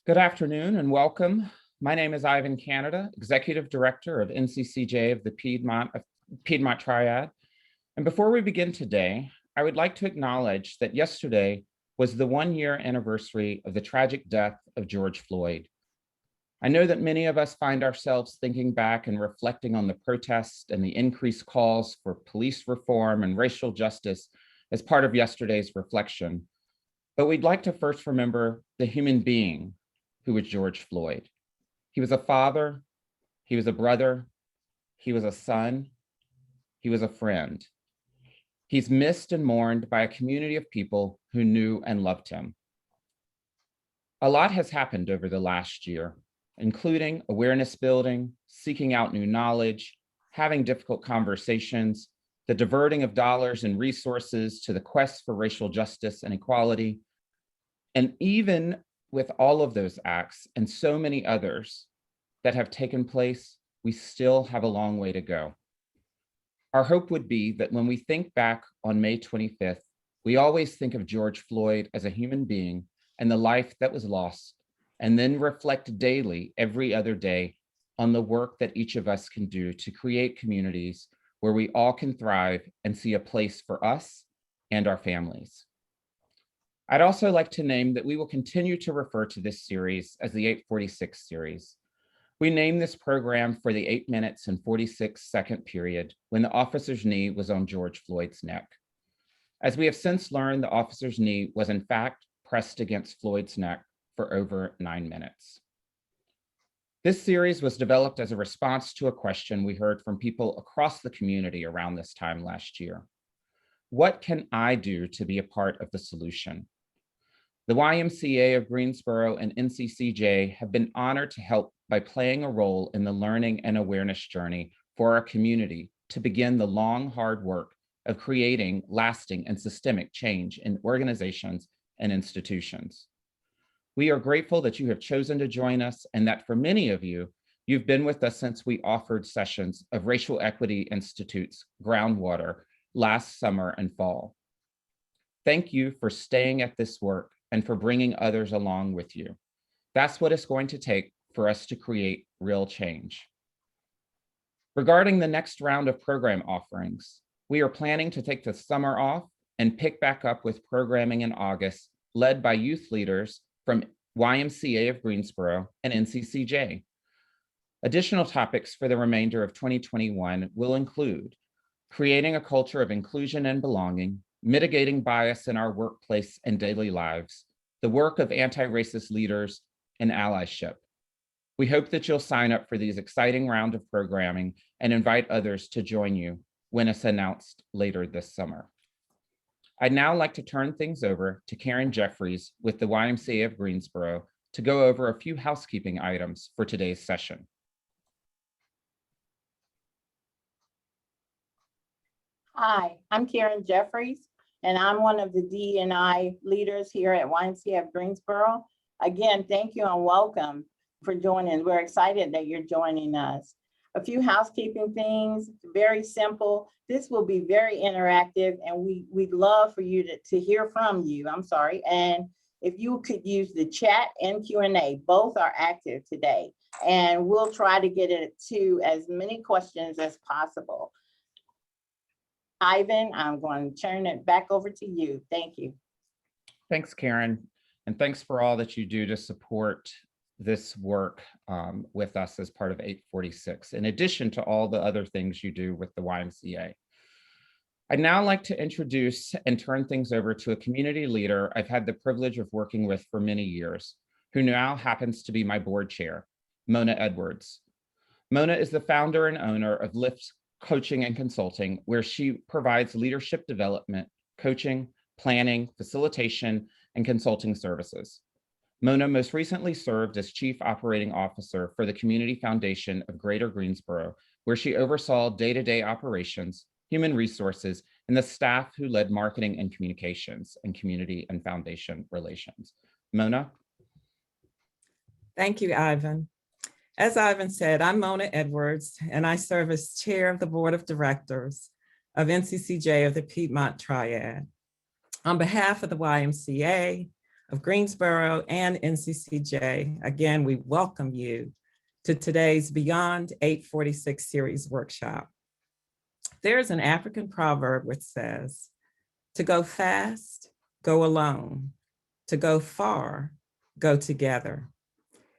Good afternoon and welcome. My name is Ivan Canada, Executive Director of NCCJ of the Piedmont Triad. And before we begin today, I would like to acknowledge that yesterday was the 1-year anniversary of the tragic death of George Floyd. I know that many of us find ourselves thinking back and reflecting on the protests and the increased calls for police reform and racial justice as part of yesterday's reflection. But we'd like to first remember the human being who was George Floyd. He was a father, he was a brother, he was a son, he was a friend. He's missed and mourned by a community of people who knew and loved him. A lot has happened over the last year, including awareness building, seeking out new knowledge, having difficult conversations, the diverting of dollars and resources to the quest for racial justice and equality. And even with all of those acts and so many others that have taken place, we still have a long way to go. Our hope would be that when we think back on May 25th, we always think of George Floyd as a human being and the life that was lost, and then reflect daily, every other day, on the work that each of us can do to create communities where we all can thrive and see a place for us and our families. I'd also like to name that we will continue to refer to this series as the 846 series. We named this program for the 8 minutes and 46-second period when the officer's knee was on George Floyd's neck. As we have since learned, the officer's knee was in fact pressed against Floyd's neck for over 9 minutes. This series was developed as a response to a question we heard from people across the community around this time last year. What can I do to be a part of the solution? The YMCA of Greensboro and NCCJ have been honored to help by playing a role in the learning and awareness journey for our community to begin the long, hard work of creating lasting and systemic change in organizations and institutions. We are grateful that you have chosen to join us and that for many of you, you've been with us since we offered sessions of Racial Equity Institute's Groundwater last summer and fall. Thank you for staying at this work and for bringing others along with you. That's what it's going to take for us to create real change. Regarding the next round of program offerings, we are planning to take the summer off and pick back up with programming in August, led by youth leaders from YMCA of Greensboro and NCCJ. Additional topics for the remainder of 2021 will include creating a culture of inclusion and belonging, mitigating bias in our workplace and daily lives, the work of anti-racist leaders, and allyship. We hope that you'll sign up for these exciting round of programming and invite others to join you when it's announced later this summer. I'd now like to turn things over to Karen Jeffries with the YMCA of Greensboro to go over a few housekeeping items for today's session. Hi, I'm Karen Jeffries, and I'm one of the D&I leaders here at YMCA of Greensboro. Again, thank you and welcome for joining. We're excited that you're joining us. A few housekeeping things, very simple. This will be very interactive, and we'd love for you to hear from you. And if you could use the chat and Q&A, both are active today, and we'll try to get it to as many questions as possible. Ivan, I'm going to turn it back over to you. Thank you. Thanks, Karen. And thanks for all that you do to support this work with us as part of 846, in addition to all the other things you do with the YMCA. I'd now like to introduce and turn things over to a community leader I've had the privilege of working with for many years, who now happens to be my board chair, Mona Edwards. Mona is the founder and owner of Lift Coaching and Consulting, where she provides leadership development, coaching, planning, facilitation, and consulting services. Mona most recently served as Chief Operating Officer for the Community Foundation of Greater Greensboro, where she oversaw day-to-day operations, human resources, and the staff who led marketing and communications and community and foundation relations. Mona? Thank you, Ivan. As Ivan said, I'm Mona Edwards, and I serve as chair of the board of directors of NCCJ of the Piedmont Triad. On behalf of the YMCA, of Greensboro and NCCJ. Again, we welcome you to today's Beyond 846 series workshop. There's an African proverb which says, to go fast, go alone. To go far, go together.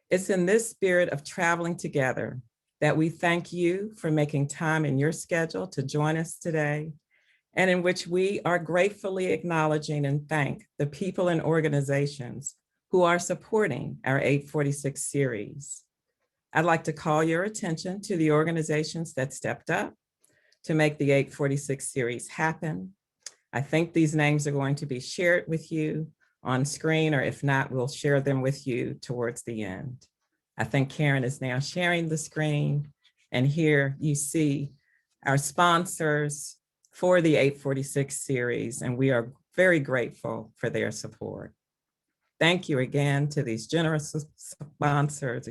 It's in this spirit of traveling together that we thank you for making time in your schedule to join us today, and in which we are gratefully acknowledging and thank the people and organizations who are supporting our 846 series. I'd like to call your attention to the organizations that stepped up to make the 846 series happen. I think these names are going to be shared with you on screen, or if not, we'll share them with you towards the end. I think Karen is now sharing the screen, and here you see our sponsors for the 846 series, and we are very grateful for their support. Thank you again to these generous sponsors,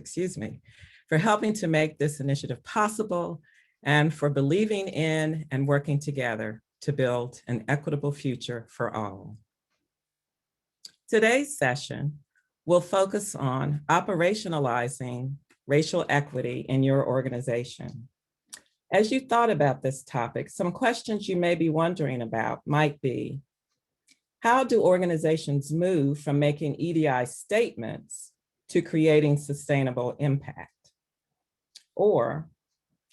for helping to make this initiative possible and for believing in and working together to build an equitable future for all. Today's session will focus on operationalizing racial equity in your organization. As you thought about this topic, some questions you may be wondering about might be, how do organizations move from making EDI statements to creating sustainable impact? Or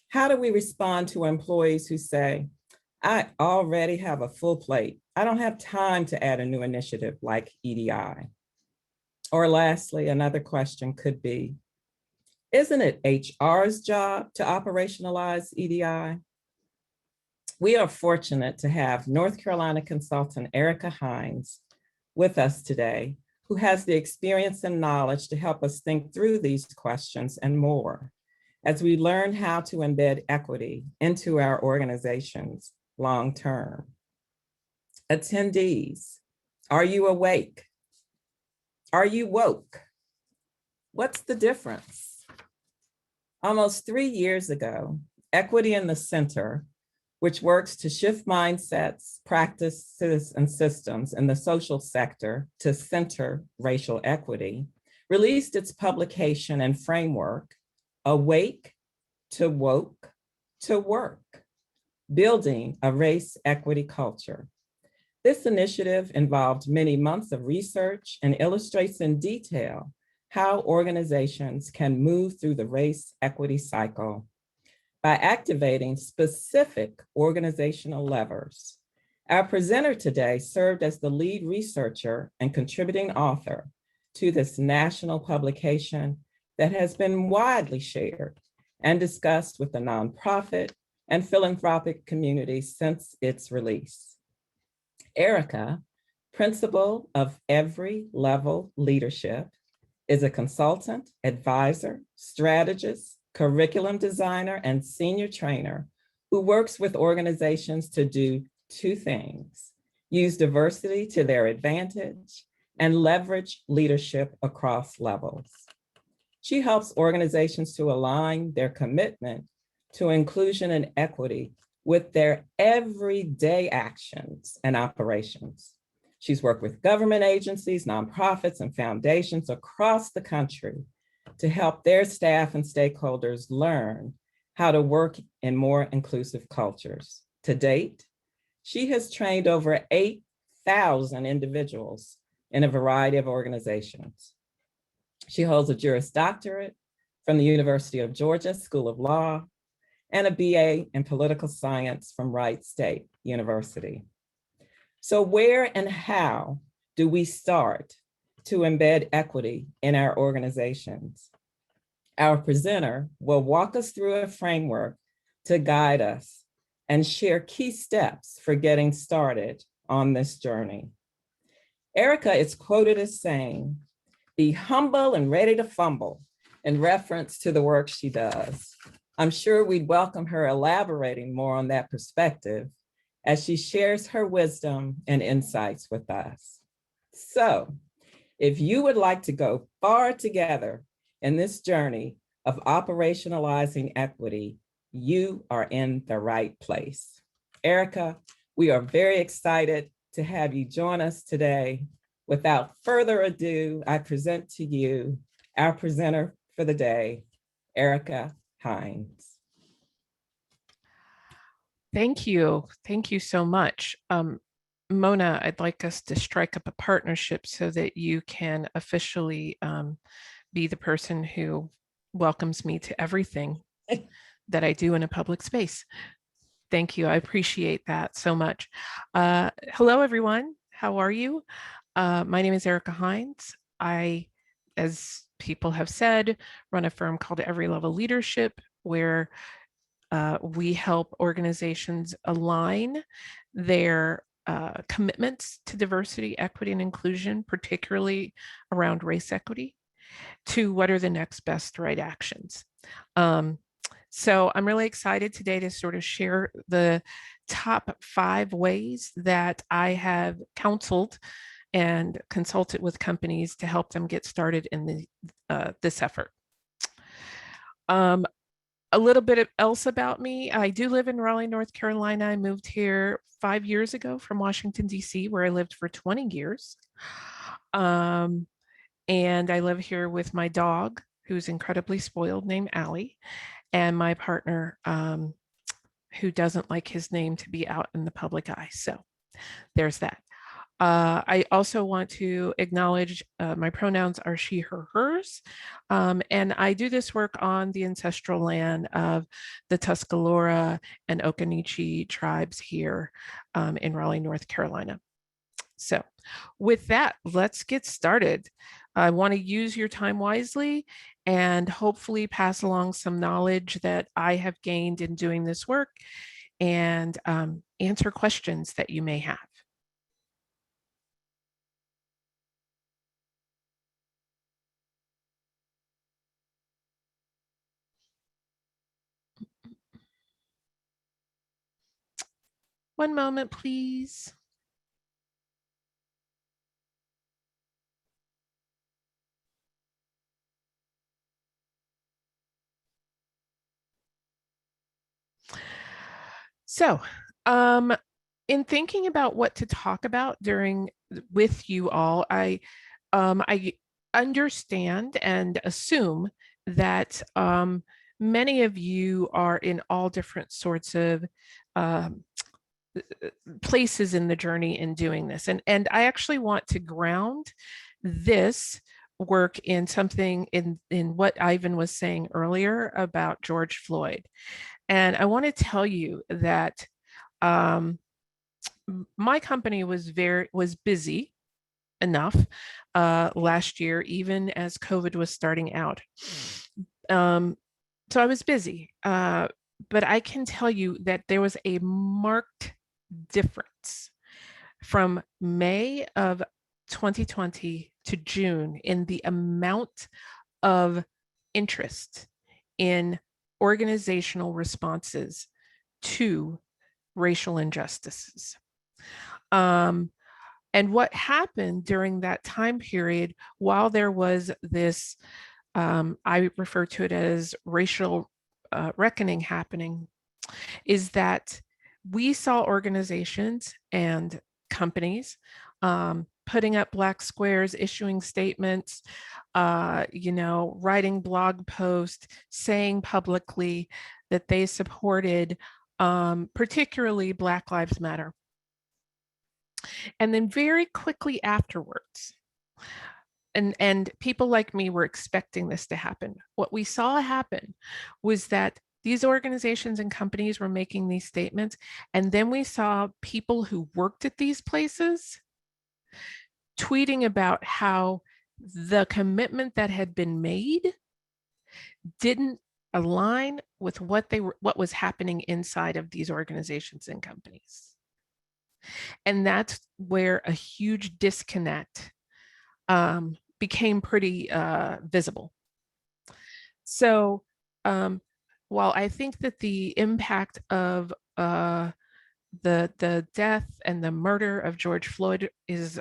how do we respond to employees who say, I already have a full plate. I don't have time to add a new initiative like EDI. Or lastly, another question could be, isn't it HR's job to operationalize EDI? We are fortunate to have North Carolina consultant Ericka Hines with us today, who has the experience and knowledge to help us think through these questions and more as we learn how to embed equity into our organizations long-term. Attendees, are you awake? Are you woke? What's the difference? Almost 3 years ago, Equity in the Center, which works to shift mindsets, practices, and systems in the social sector to center racial equity, released its publication and framework, Awake to Woke to Work, Building a Race Equity Culture. This initiative involved many months of research and illustrates in detail how organizations can move through the race equity cycle by activating specific organizational levers. Our presenter today served as the lead researcher and contributing author to this national publication that has been widely shared and discussed with the nonprofit and philanthropic community since its release. Ericka, principal of Every Level Leadership, is a consultant, advisor, strategist, curriculum designer, and senior trainer who works with organizations to do two things: use diversity to their advantage and leverage leadership across levels. She helps organizations to align their commitment to inclusion and equity with their everyday actions and operations. She's worked with government agencies, nonprofits, and foundations across the country to help their staff and stakeholders learn how to work in more inclusive cultures. To date, she has trained over 8,000 individuals in a variety of organizations. She holds a Juris Doctorate from the University of Georgia School of Law and a BA in Political Science from Wright State University. So where and how do we start to embed equity in our organizations? Our presenter will walk us through a framework to guide us and share key steps for getting started on this journey. Ericka is quoted as saying, "Be humble and ready to fumble," in reference to the work she does. I'm sure we'd welcome her elaborating more on that perspective as she shares her wisdom and insights with us. So, if you would like to go far together in this journey of operationalizing equity, you are in the right place. Ericka, we are very excited to have you join us today. Without further ado, I present to you our presenter for the day, Ericka Hines. Thank you. Thank you so much. Mona, I'd like us to strike up a partnership so that you can officially be the person who welcomes me to everything that I do in a public space. Thank you. I appreciate that so much. Hello, everyone. How are you? My name is Ericka Hines. I, as people have said, run a firm called Every Level Leadership, where we help organizations align their commitments to diversity, equity, and inclusion, particularly around race equity, to what are the next best right actions. So I'm really excited today to sort of share the top 5 ways that I have counseled and consulted with companies to help them get started in this effort. A little bit else about me. I do live in Raleigh, North Carolina. I moved here 5 years ago from Washington, D.C., where I lived for 20 years. And I live here with my dog, who's incredibly spoiled, named Allie, and my partner, who doesn't like his name to be out in the public eye. So there's that. I also want to acknowledge my pronouns are she, her, hers. And I do this work on the ancestral land of the Tuscarora and Occaneechi tribes here in Raleigh, North Carolina. So with that, let's get started. I want to use your time wisely and hopefully pass along some knowledge that I have gained in doing this work and answer questions that you may have. One moment, please. So, in thinking about what to talk about with you all, I understand and assume that many of you are in all different sorts of places in the journey in doing this. And I actually want to ground this work in something in what Ivan was saying earlier about George Floyd. And I want to tell you that my company was busy enough last year, even as COVID was starting out. So I was busy, but I can tell you that there was a marked difference from May of 2020 to June in the amount of interest in organizational responses to racial injustices. And what happened during that time period, while there was this, I refer to it as racial reckoning happening, is that we saw organizations and companies putting up black squares, issuing statements, writing blog posts, saying publicly that they supported particularly Black Lives Matter. And then very quickly afterwards, and people like me were expecting this to happen, what we saw happen was that these organizations and companies were making these statements, and then we saw people who worked at these places tweeting about how the commitment that had been made didn't align with what was happening inside of these organizations and companies. And that's where a huge disconnect became pretty visible. So while I think that the impact of the death and the murder of George Floyd is,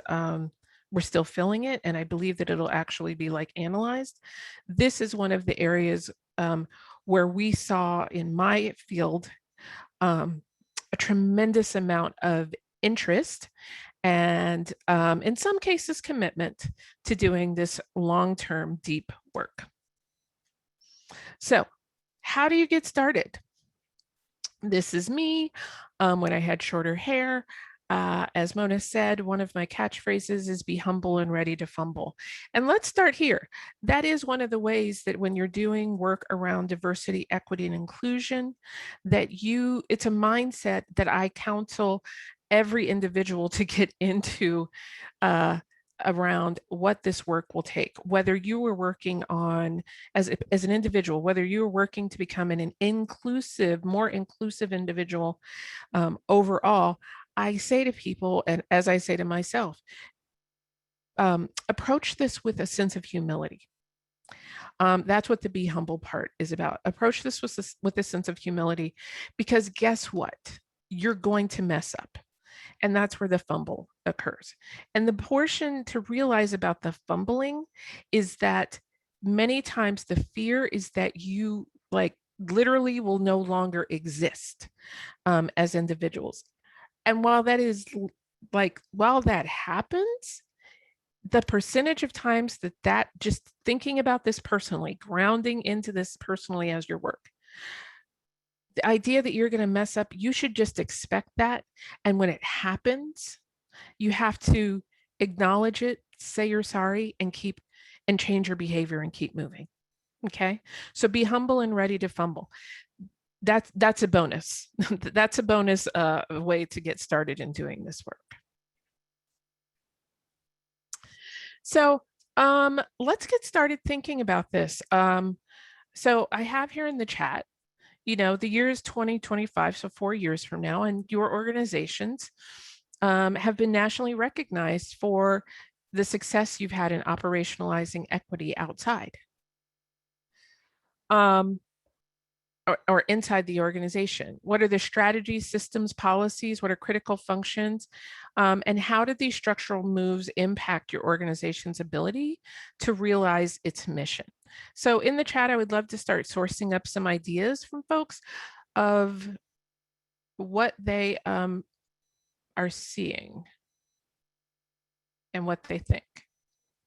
we're still feeling it, and I believe that it'll actually be analyzed. This is one of the areas where we saw in my field a tremendous amount of interest and in some cases, commitment to doing this long-term deep work. So how do you get started? This is me when I had shorter hair. As Mona said, one of my catchphrases is be humble and ready to fumble. And let's start here. That is one of the ways that when you're doing work around diversity, equity, and inclusion, that it's a mindset that I counsel every individual to get into around what this work will take, whether you were working on as an individual, whether you're working to become an inclusive, more inclusive individual overall. I say to people, and as I say to myself, approach this with a sense of humility. That's what the be humble part is about. Approach this with a sense of humility, because guess what? You're going to mess up. And that's where the fumble occurs. And the portion to realize about the fumbling is that many times the fear is that you literally will no longer exist as individuals. And while that happens, the percentage of times that just thinking about this personally, grounding into this personally as your work, the idea that you're going to mess up, you should just expect that. And when it happens, you have to acknowledge it, say you're sorry, and change your behavior and keep moving. Okay. So be humble and ready to fumble. That's a bonus. That's a bonus way to get started in doing this work. So let's get started thinking about this. So I have here in the chat, the year is 2025, so 4 years from now, and your organizations have been nationally recognized for the success you've had in operationalizing equity outside. Or inside the organization. What are the strategies, systems, policies? What are critical functions? And how did these structural moves impact your organization's ability to realize its mission? So in the chat, I would love to start sourcing up some ideas from folks of what they are seeing and what they think.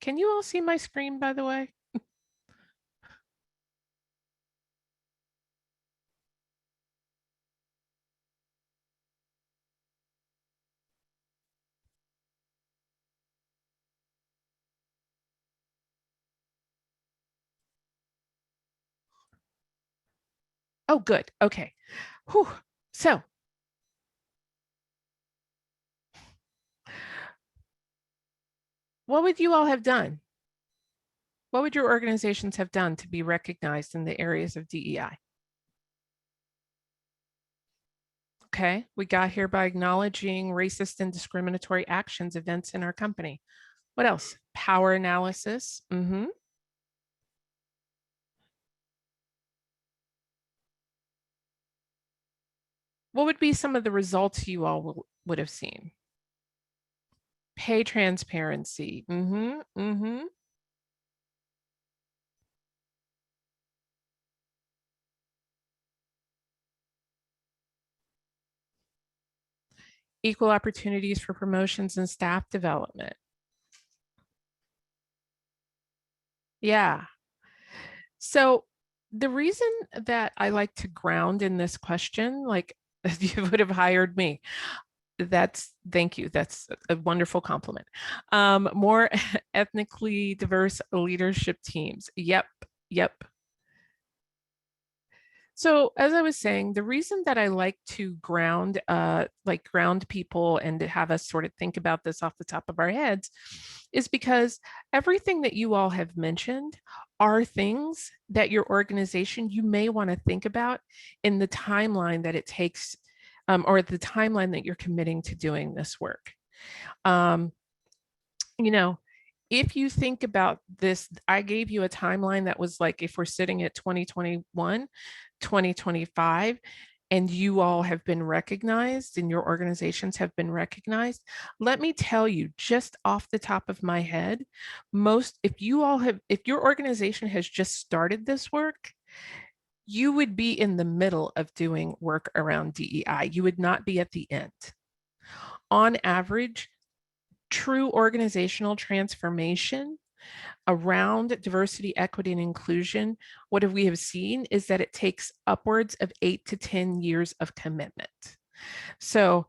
Can you all see my screen, by the way? Oh, good. Okay. Whew. So what would you all have done? What would your organizations have done to be recognized in the areas of DEI? Okay, we got here by acknowledging racist and discriminatory actions, events in our company. What else? Power analysis. What would be some of the results you all would have seen? Pay transparency. Equal opportunities for promotions and staff development. Yeah. So the reason that I like to ground in this question, like you would have hired me. Thank you. That's a wonderful compliment. More ethnically diverse leadership teams. Yep. So as I was saying, the reason that I like to ground people and to have us sort of think about this off the top of our heads is because everything that you all have mentioned are things that your organization, you may want to think about in the timeline that it takes or the timeline that you're committing to doing this work. If you think about this, I gave you a timeline that was like, if we're sitting at 2021, 2025, and you all have been recognized and your organizations have been recognized, let me tell you just off the top of my head, if your organization has just started this work, you would be in the middle of doing work around DEI. You would not be at the end. On average, true organizational transformation around diversity, equity, and inclusion, what we have seen is that it takes upwards of 8 to 10 years of commitment. So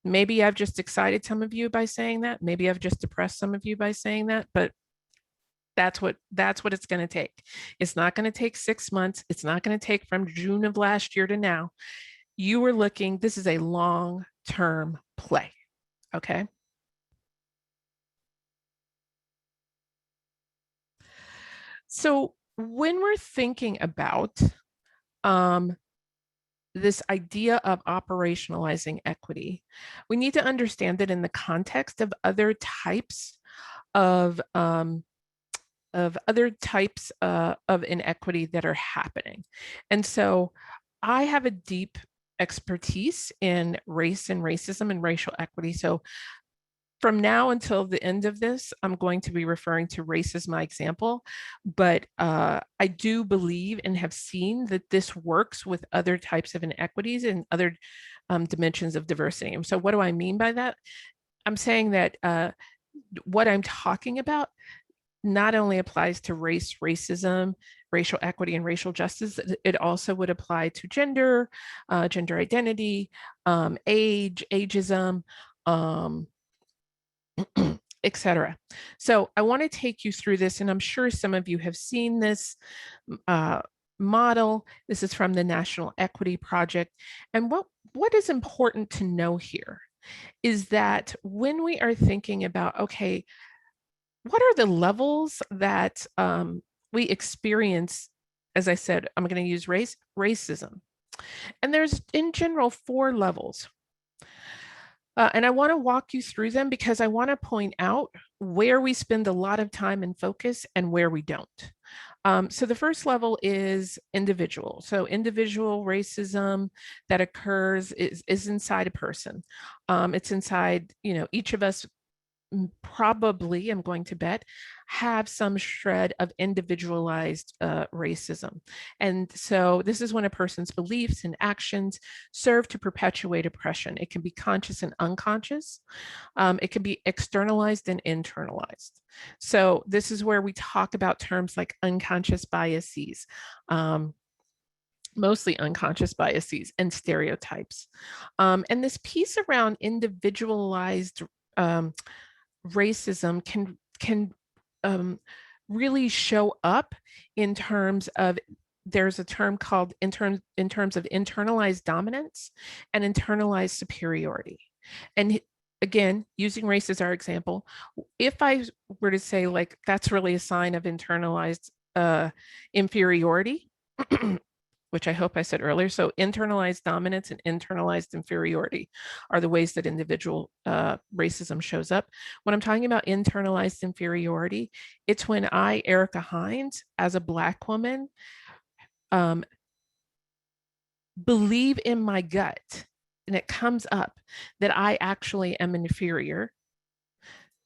maybe I've just excited some of you by saying that. Maybe I've just depressed some of you by saying that, but that's what it's going to take. It's not going to take 6 months. It's not going to take from June of last year to now. You are looking, this is a long-term play, okay? So when we're thinking about this idea of operationalizing equity, we need to understand that in the context of other types of inequity that are happening. And so I have a deep expertise in race and racism and racial equity. So from now until the end of this, I'm going to be referring to race as my example, but I do believe and have seen that this works with other types of inequities and other dimensions of diversity. And so what do I mean by that? I'm saying that what I'm talking about not only applies to race, racism, racial equity, and racial justice, it also would apply to gender, gender identity, age, ageism, etc. So I want to take you through this, and I'm sure some of you have seen this model. This is from the National Equity Project. And what is important to know here is that when we are thinking about, okay, what are the levels that we experience? As I said, I'm going to use racism. And there's in general 4 levels. And I want to walk you through them because I want to point out where we spend a lot of time and focus and where we don't. So the first level is individual. So individual racism that occurs is inside a person. It's inside, each of us probably, I'm going to bet, have some shred of individualized racism. And so this is when a person's beliefs and actions serve to perpetuate oppression. It can be conscious and unconscious. It can be externalized and internalized. So this is where we talk about terms like unconscious biases, mostly unconscious biases and stereotypes. And this piece around individualized racism can really show up in terms of, there's a term called in terms of internalized dominance and internalized superiority. And again, using race as our example, if I were to say like that's really a sign of internalized inferiority, which I hope I said earlier. So internalized dominance and internalized inferiority are the ways that individual racism shows up. When I'm talking about internalized inferiority, it's when I, Ericka Hines, as a Black woman, believe in my gut, and it comes up that I actually am inferior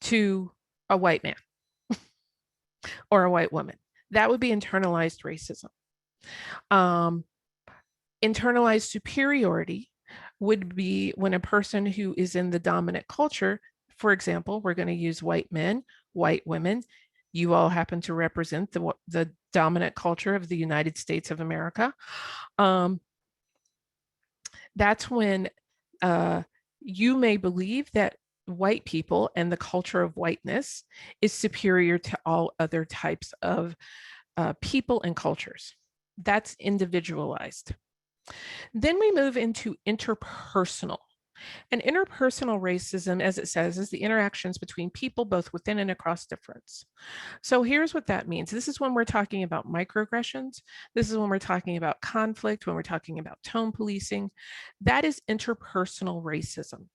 to a white man or a white woman. That would be internalized racism. Internalized superiority would be when a person who is in the dominant culture, for example, we're going to use white men, white women. You all happen to represent the dominant culture of the United States of America. That's when you may believe that white people and the culture of whiteness is superior to all other types of people and cultures. That's individualized. Then we move into interpersonal. And interpersonal racism, as it says, is the interactions between people both within and across difference. So here's what that means. This is when we're talking about microaggressions. This is when we're talking about conflict, when we're talking about tone policing. That is interpersonal racism,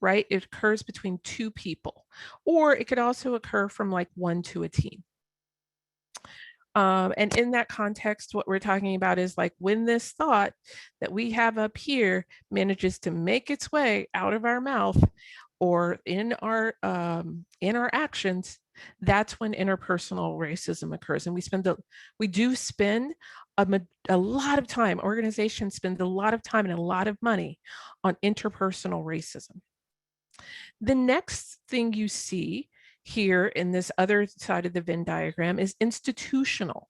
right? It occurs between 2 people, or it could also occur from like 1 to a team. And in that context, what we're talking about is like when this thought that we have up here manages to make its way out of our mouth or in our actions, that's when interpersonal racism occurs. And we do spend a lot of time, organizations spend a lot of time and a lot of money on interpersonal racism. The next thing you see here in this other side of the Venn diagram is institutional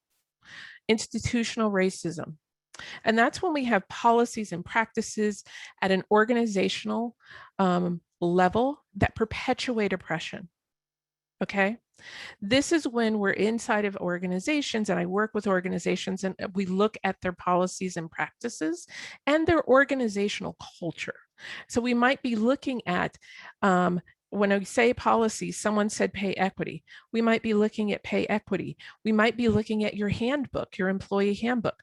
racism. And that's when we have policies and practices at an organizational level that perpetuate oppression. Okay. This is when we're inside of organizations, and I work with organizations, and we look at their policies and practices and their organizational culture. So we might be looking at, when I say policy, someone said pay equity. We might be looking at pay equity. We might be looking at your handbook, your employee handbook.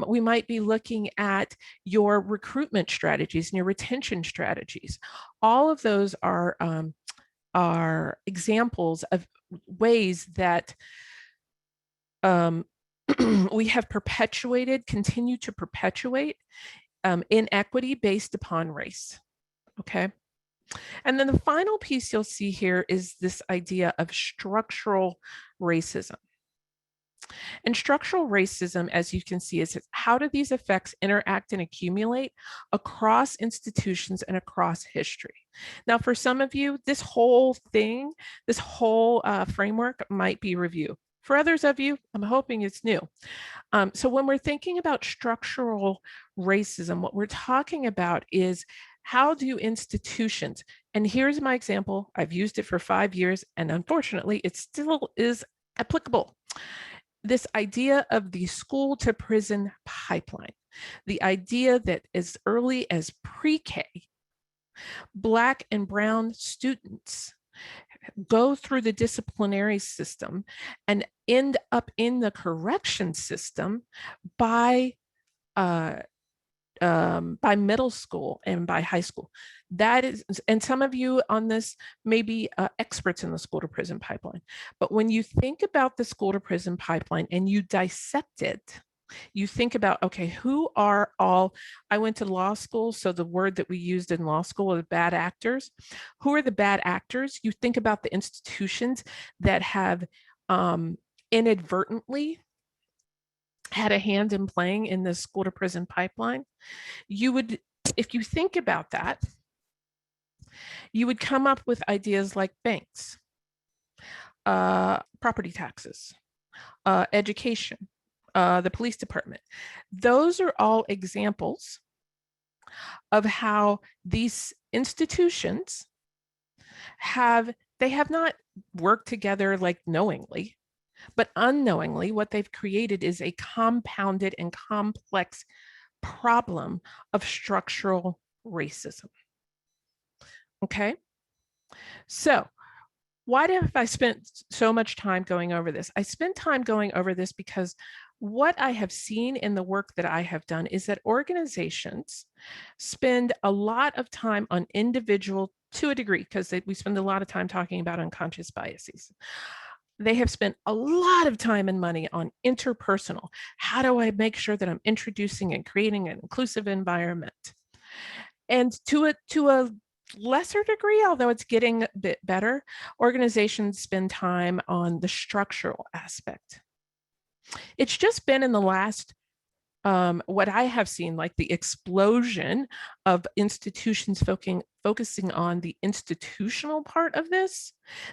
We might be looking at your recruitment strategies and your retention strategies. All of those are examples of ways that we have perpetuated, continue to perpetuate inequity based upon race. Okay. And then the final piece you'll see here is this idea of structural racism. And structural racism, as you can see, is how do these effects interact and accumulate across institutions and across history? Now, for some of you, this whole thing, this whole framework might be review. For others of you, I'm hoping it's new. So when we're thinking about structural racism, what we're talking about is how do institutions, and here's my example, I've used it for 5 years, and unfortunately, it still is applicable. This idea of the school to prison pipeline, the idea that as early as pre-K, Black and brown students go through the disciplinary system and end up in the correction system by middle school and by high school. That is, and some of you on this may be experts in the school to prison pipeline. But when you think about the school to prison pipeline and you dissect it, you think about, okay, who are all, I went to law school, so the word that we used in law school is bad actors. Who are the bad actors? You think about the institutions that have inadvertently had a hand in playing in the school to prison pipeline. You would, if you think about that, you would come up with ideas like banks, property taxes, education, the police department. Those are all examples of how these institutions they have not worked together like knowingly, but unknowingly what they've created is a compounded and complex problem of structural racism. Okay, so why have I spent so much time going over this? I spent time going over this because what I have seen in the work that I have done is that organizations spend a lot of time on individual, to a degree, because we spend a lot of time talking about unconscious biases. They have spent a lot of time and money on interpersonal. How do I make sure that I'm introducing and creating an inclusive environment? And to a lesser degree, although it's getting a bit better, organizations spend time on the structural aspect. It's just been in the last, what I have seen, like the explosion of institutions focusing on the institutional part of this.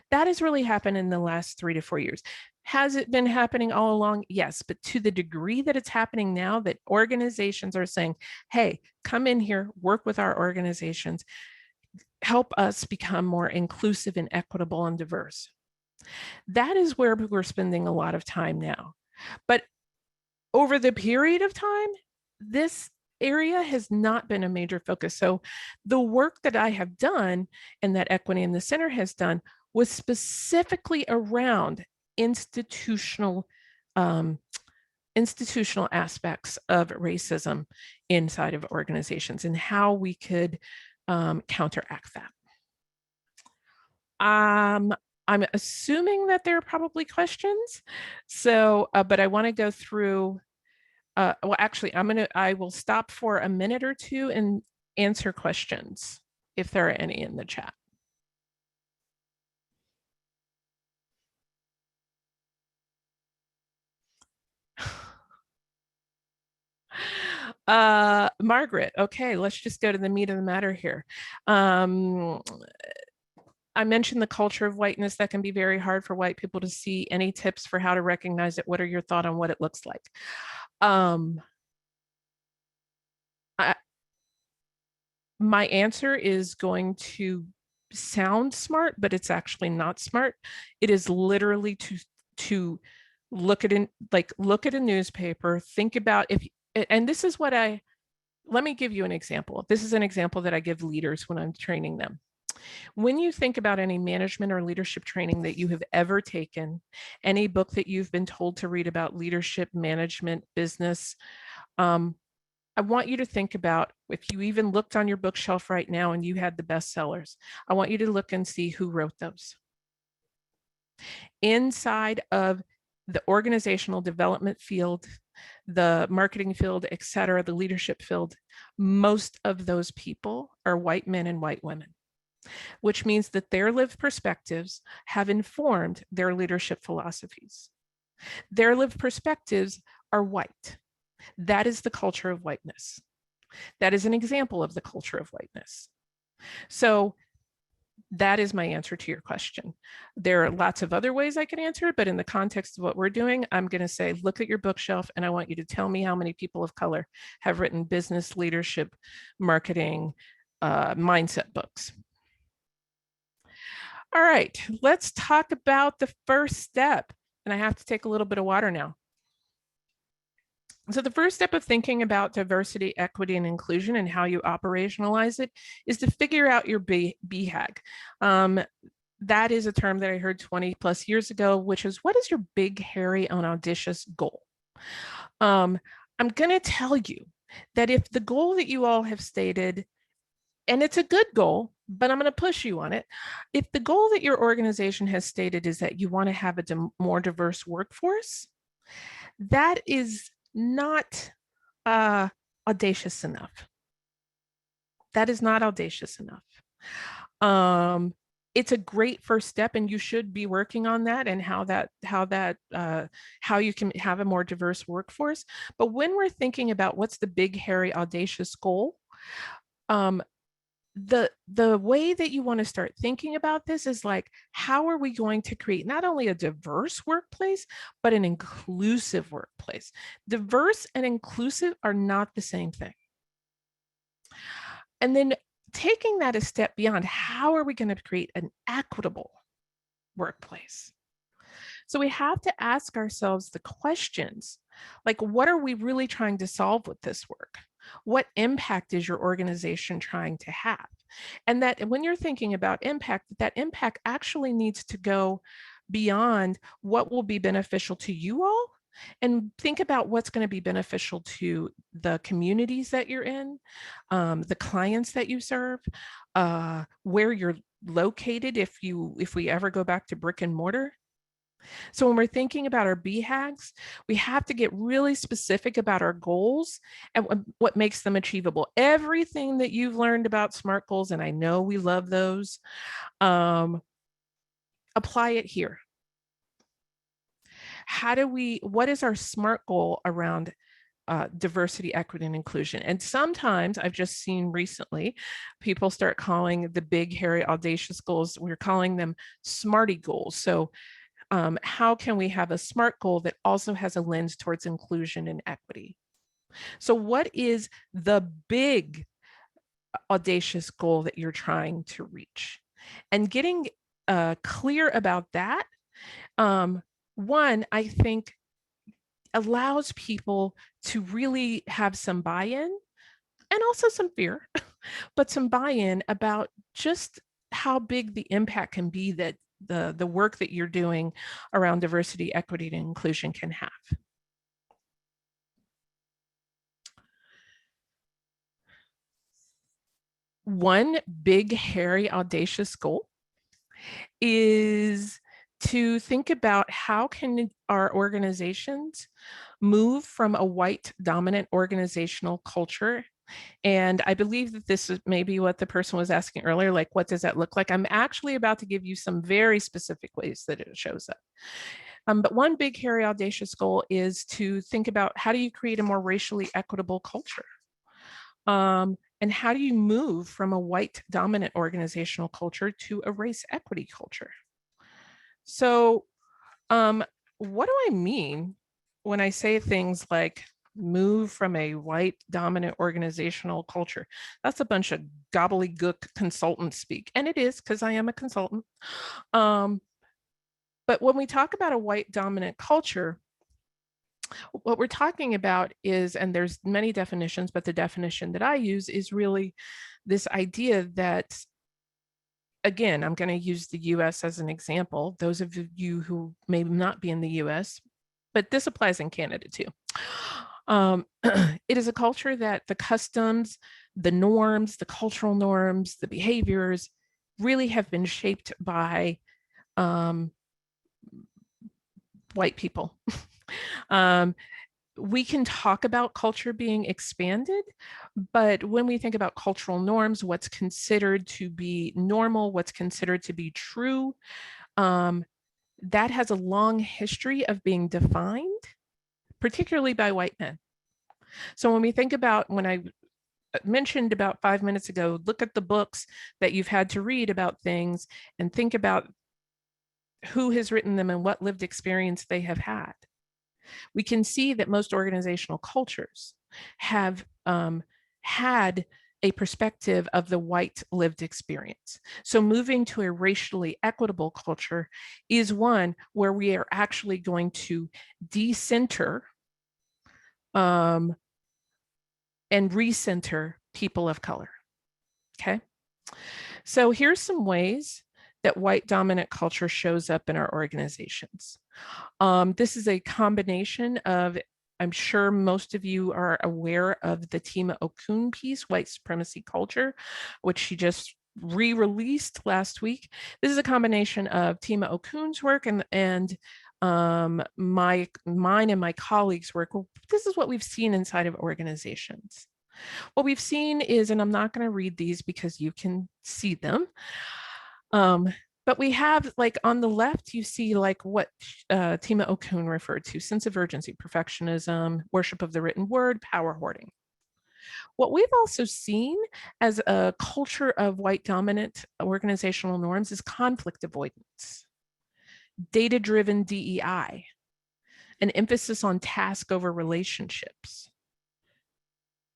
That has really happened in the last 3 to 4 years. Has it been happening all along? Yes, but to the degree that it's happening now, that organizations are saying, hey, come in here, work with our organizations, help us become more inclusive and equitable and diverse. That is where we're spending a lot of time now. But over the period of time, this area has not been a major focus. So the work that I have done and that Equity in the Center has done was specifically around institutional aspects of racism inside of organizations and how we could counteract that. I'm assuming that there are probably questions. So, but I want to go through, well, actually, I will stop for a minute or two and answer questions if there are any in the chat. Margaret, okay, let's just go to the meat of the matter here. I mentioned the culture of whiteness that can be very hard for white people to see. Any tips for how to recognize it? What are your thoughts on what it looks like? My answer is going to sound smart, but it's actually not smart. It is literally to look at look at a newspaper, think about and this is what let me give you an example. This is an example that I give leaders when I'm training them. When you think about any management or leadership training that you have ever taken, any book that you've been told to read about leadership, management, business, I want you to think about, if you even looked on your bookshelf right now and you had the bestsellers, I want you to look and see who wrote those. Inside of the organizational development field, the marketing field, et cetera, the leadership field, most of those people are white men and white women, which means that their lived perspectives have informed their leadership philosophies. Their lived perspectives are white. That is the culture of whiteness. That is an example of the culture of whiteness. So that is my answer to your question. There are lots of other ways I can answer it, but in the context of what we're doing, I'm going to say, look at your bookshelf, and I want you to tell me how many people of color have written business, leadership, marketing, mindset books. All right, let's talk about the first step. And I have to take a little bit of water now. So the first step of thinking about diversity, equity, and inclusion and how you operationalize it is to figure out your BHAG. That is a term that I heard 20 plus years ago, which is, what is your big, hairy, and audacious goal? I'm going to tell you that if the goal that you all have stated, and it's a good goal, but I'm going to push you on it. If the goal that your organization has stated is that you want to have a more diverse workforce, that is not audacious enough. That is not audacious enough. It's a great first step, and you should be working on that and how you can have a more diverse workforce. But when we're thinking about what's the big, hairy, audacious goal, the way that you want to start thinking about this is like, how are we going to create not only a diverse workplace, but an inclusive workplace? Diverse and inclusive are not the same thing. And then taking that a step beyond, how are we going to create an equitable workplace? So we have to ask ourselves the questions, like, what are we really trying to solve with this work? What impact is your organization trying to have? And that when you're thinking about impact, that impact actually needs to go beyond what will be beneficial to you all, and think about what's going to be beneficial to the communities that you're in, the clients that you serve, where you're located if we ever go back to brick and mortar. So when we're thinking about our BHAGs, we have to get really specific about our goals and what makes them achievable. Everything that you've learned about SMART goals, and I know we love those, apply it here. What is our SMART goal around diversity, equity, and inclusion? And sometimes I've just seen recently, people start calling the big, hairy, audacious goals, we're calling them SMARTY goals. So how can we have a SMART goal that also has a lens towards inclusion and equity? So what is the big, audacious goal that you're trying to reach? And getting clear about that, one, I think, allows people to really have some buy-in and also some fear, but some buy-in about just how big the impact can be that the work that you're doing around diversity, equity, and inclusion can have. One big, hairy, audacious goal is to think about how can our organizations move from a white dominant organizational culture. And I believe that this is maybe what the person was asking earlier, like, what does that look like? I'm actually about to give you some very specific ways that it shows up. But one big, hairy, audacious goal is to think about, how do you create a more racially equitable culture? And how do you move from a white dominant organizational culture to a race equity culture? So what do I mean when I say things like move from a white dominant organizational culture? That's a bunch of gobbledygook consultant speak. And it is, because I am a consultant. But when we talk about a white dominant culture, what we're talking about is, and there's many definitions, but the definition that I use is really this idea that, again, I'm going to use the US as an example. Those of you who may not be in the US, but this applies in Canada too. It is a culture that the customs, the norms, the cultural norms, the behaviors really have been shaped by white people. We can talk about culture being expanded, but when we think about cultural norms, what's considered to be normal, what's considered to be true, that has a long history of being defined, particularly by white men. So when we think about, when I mentioned about 5 minutes ago, look at the books that you've had to read about things and think about who has written them and what lived experience they have had. We can see that most organizational cultures have had a perspective of the white lived experience. So moving to a racially equitable culture is one where we are actually going to decenter and recenter people of color. Okay. So here's some ways that white dominant culture shows up in our organizations. This is a combination of, I'm sure most of you are aware of the Tima Okun piece, White Supremacy Culture, which she just re-released last week. This is a combination of Tima Okun's work and mine and my colleagues' work. Well, this is what we've seen inside of organizations. What we've seen is, and I'm not going to read these because you can see them, but we have, like, on the left, you see like what Tima Okun referred to: sense of urgency, perfectionism, worship of the written word, power hoarding. What we've also seen as a culture of white dominant organizational norms is conflict avoidance, data-driven DEI, an emphasis on task over relationships,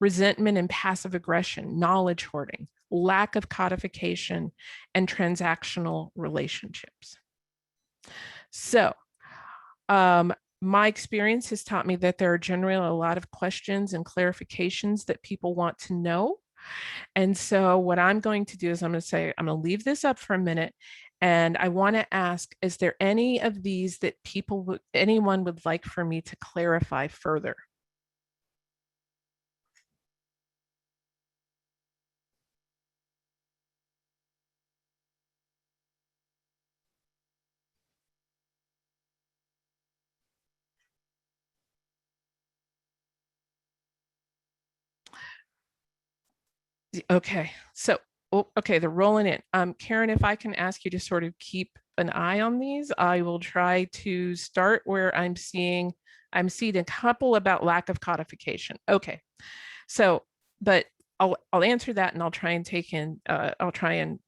resentment and passive aggression, knowledge hoarding, lack of codification, and transactional relationships. So my experience has taught me that there are generally a lot of questions and clarifications that people want to know. And so what I'm going to do is I'm going to say, I'm going to leave this up for a minute. And I want to ask, is there any of these that anyone would like for me to clarify further? Okay, so, okay, they're rolling in. Karen, if I can ask you to sort of keep an eye on these, I will try to start where I'm seeing a couple about lack of codification. Okay, so, but I'll answer that and I'll try and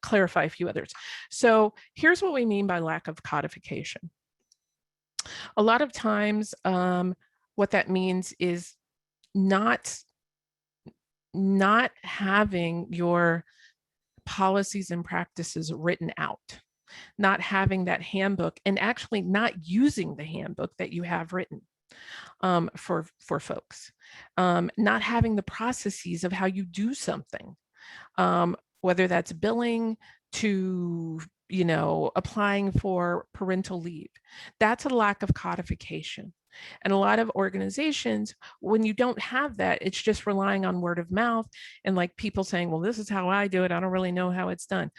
clarify a few others. So here's what we mean by lack of codification. A lot of times, what that means is not having your policies and practices written out, not having that handbook, and actually not using the handbook that you have written for folks, not having the processes of how you do something, whether that's billing to, applying for parental leave. That's a lack of codification. And a lot of organizations, when you don't have that, it's just relying on word of mouth and like people saying, well, this is how I do it. I don't really know how it's done.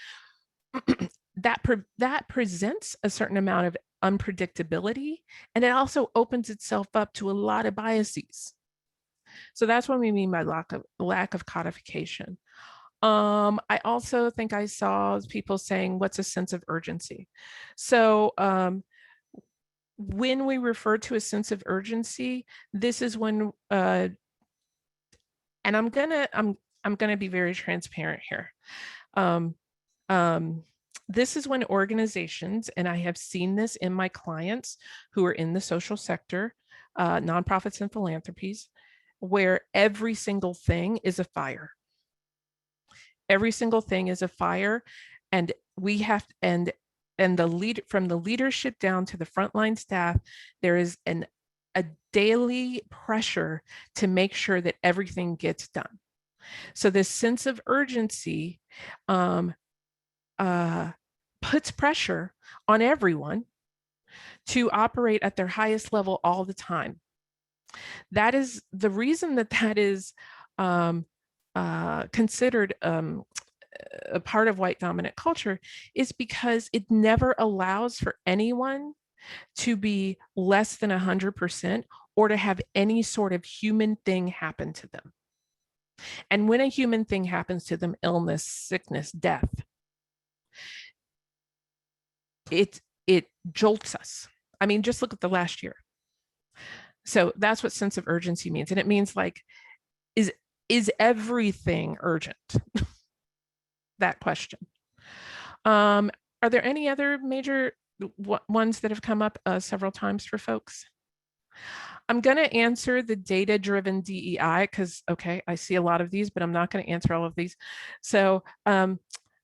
That presents a certain amount of unpredictability, and it also opens itself up to a lot of biases. So that's what we mean by lack of codification. I also think I saw people saying, what's a sense of urgency? So when we refer to a sense of urgency, this is when, and I'm I'm going to be very transparent here. This is when organizations, and I have seen this in my clients who are in the social sector, nonprofits and philanthropies, where every single thing is a fire. Every single thing is a fire, and we have, and the lead, from the leadership down to the frontline staff, there is a daily pressure to make sure that everything gets done. So this sense of urgency puts pressure on everyone to operate at their highest level all the time. That is the reason that that is considered a part of white dominant culture, is because it never allows for anyone to be less than 100% or to have any sort of human thing happen to them. And when a human thing happens to them, illness, sickness, death, it jolts us. I mean, just look at the last year. So that's what sense of urgency means. And it means, like, is everything urgent? That question. Are there any other major ones that have come up several times for folks? I'm going to answer the data-driven DEI because, okay, I see a lot of these, but I'm not going to answer all of these. So I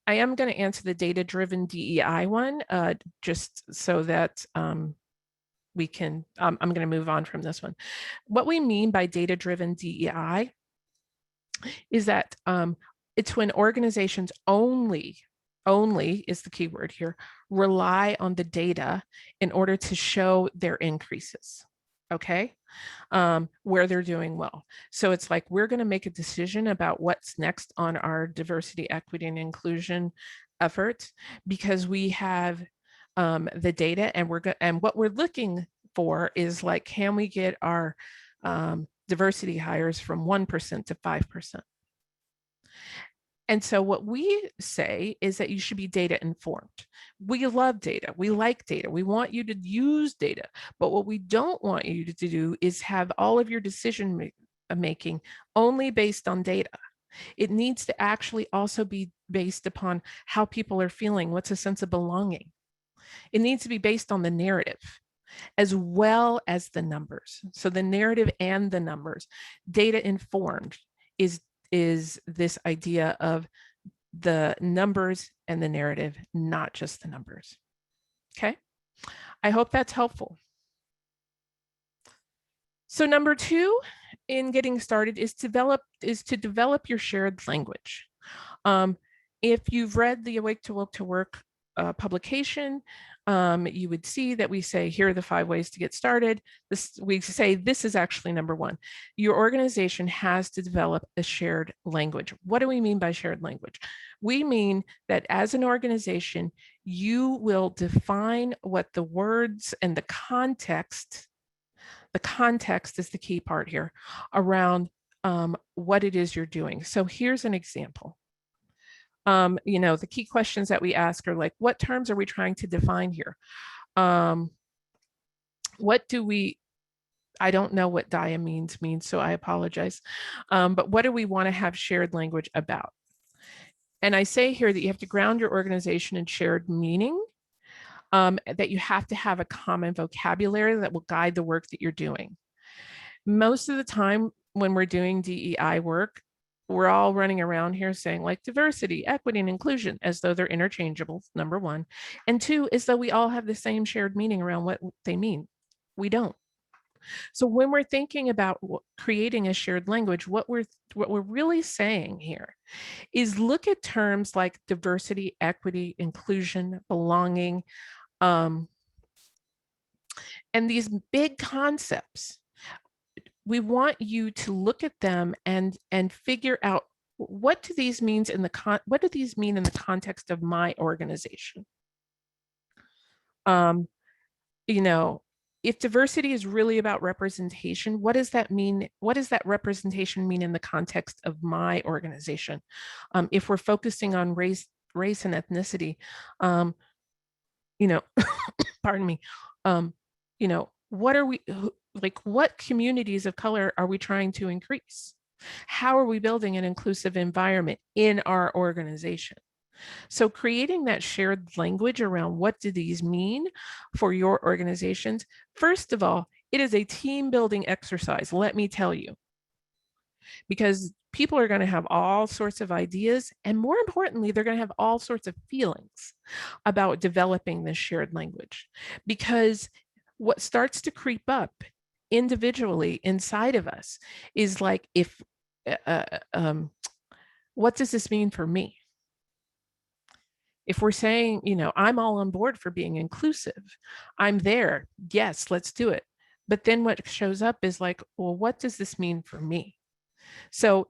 am going to answer the data-driven DEI one, just so that we can, I'm going to move on from this one. What we mean by data-driven DEI is that it's when organizations only is the key word here, rely on the data in order to show their increases, okay? Where they're doing well. So it's like, we're going to make a decision about what's next on our diversity, equity, and inclusion efforts because we have the data, and and what we're looking for is, like, can we get our diversity hires from 1% to 5%? And so what we say is that you should be data informed. We love data. We like data. We want you to use data. But what we don't want you to do is have all of your decision making only based on data. It needs to actually also be based upon how people are feeling. What's a sense of belonging? It needs to be based on the narrative as well as the numbers. So the narrative and the numbers. Data informed is this idea of the numbers and the narrative, not just the numbers. Okay, I hope that's helpful. So number 2 in getting started is to develop your shared language. If you've read the Awake to Woke to Work publication, you would see that we say, here are the 5 ways to get started. We say this is actually number 1. Your organization has to develop a shared language. What do we mean by shared language? We mean that as an organization, you will define what the words and the context is the key part here, around what it is you're doing. So here's an example. You know, the key questions that we ask are like, what terms are we trying to define here? What do we, I don't know what DIA means, so I apologize. But what do we want to have shared language about? And I say here that you have to ground your organization in shared meaning, that you have to have a common vocabulary that will guide the work that you're doing. Most of the time when we're doing DEI work, we're all running around here saying, like, diversity, equity, and inclusion, as though they're interchangeable, number 1. And 2, as though we all have the same shared meaning around what they mean. We don't. So when we're thinking about creating a shared language, what we're really saying here is look at terms like diversity, equity, inclusion, belonging, and these big concepts. We want you to look at them and figure out, what do these mean in the context of my organization? You know, if diversity is really about representation, what does that mean? What does that representation mean in the context of my organization? If we're focusing on race and ethnicity, you know, pardon me, you know, what are we, like, what communities of color are we trying to increase? How are we building an inclusive environment in our organization? So creating that shared language around what do these mean for your organizations? First of all, it is a team building exercise, let me tell you, because people are going to have all sorts of ideas. And more importantly, they're going to have all sorts of feelings about developing this shared language. Because what starts to creep up individually inside of us is like, what does this mean for me? If we're saying, I'm all on board for being inclusive, I'm there, yes, let's do it. But then what shows up is like, well, what does this mean for me? So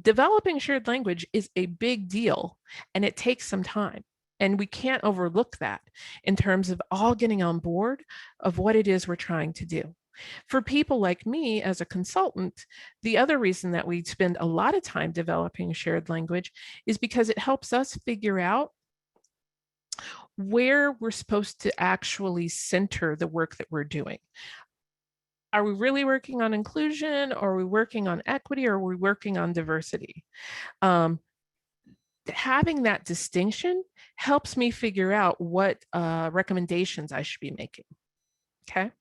developing shared language is a big deal, and it takes some time. And we can't overlook that in terms of all getting on board of what it is we're trying to do. For people like me as a consultant, the other reason that we spend a lot of time developing shared language is because it helps us figure out where we're supposed to actually center the work that we're doing. Are we really working on inclusion, or are we working on equity, or are we working on diversity? Having that distinction helps me figure out what recommendations I should be making, okay?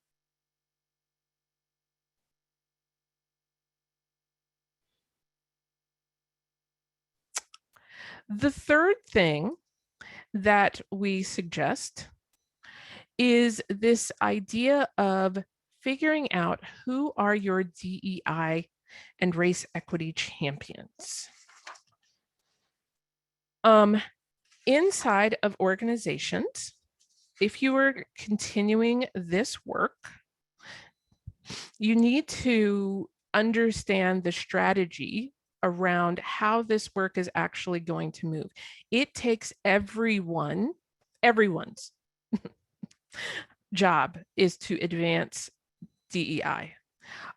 The third thing that we suggest is this idea of figuring out who are your DEI and race equity champions. Inside of organizations, if you are continuing this work, you need to understand the strategy around how this work is actually going to move. It takes everyone's job is to advance DEI.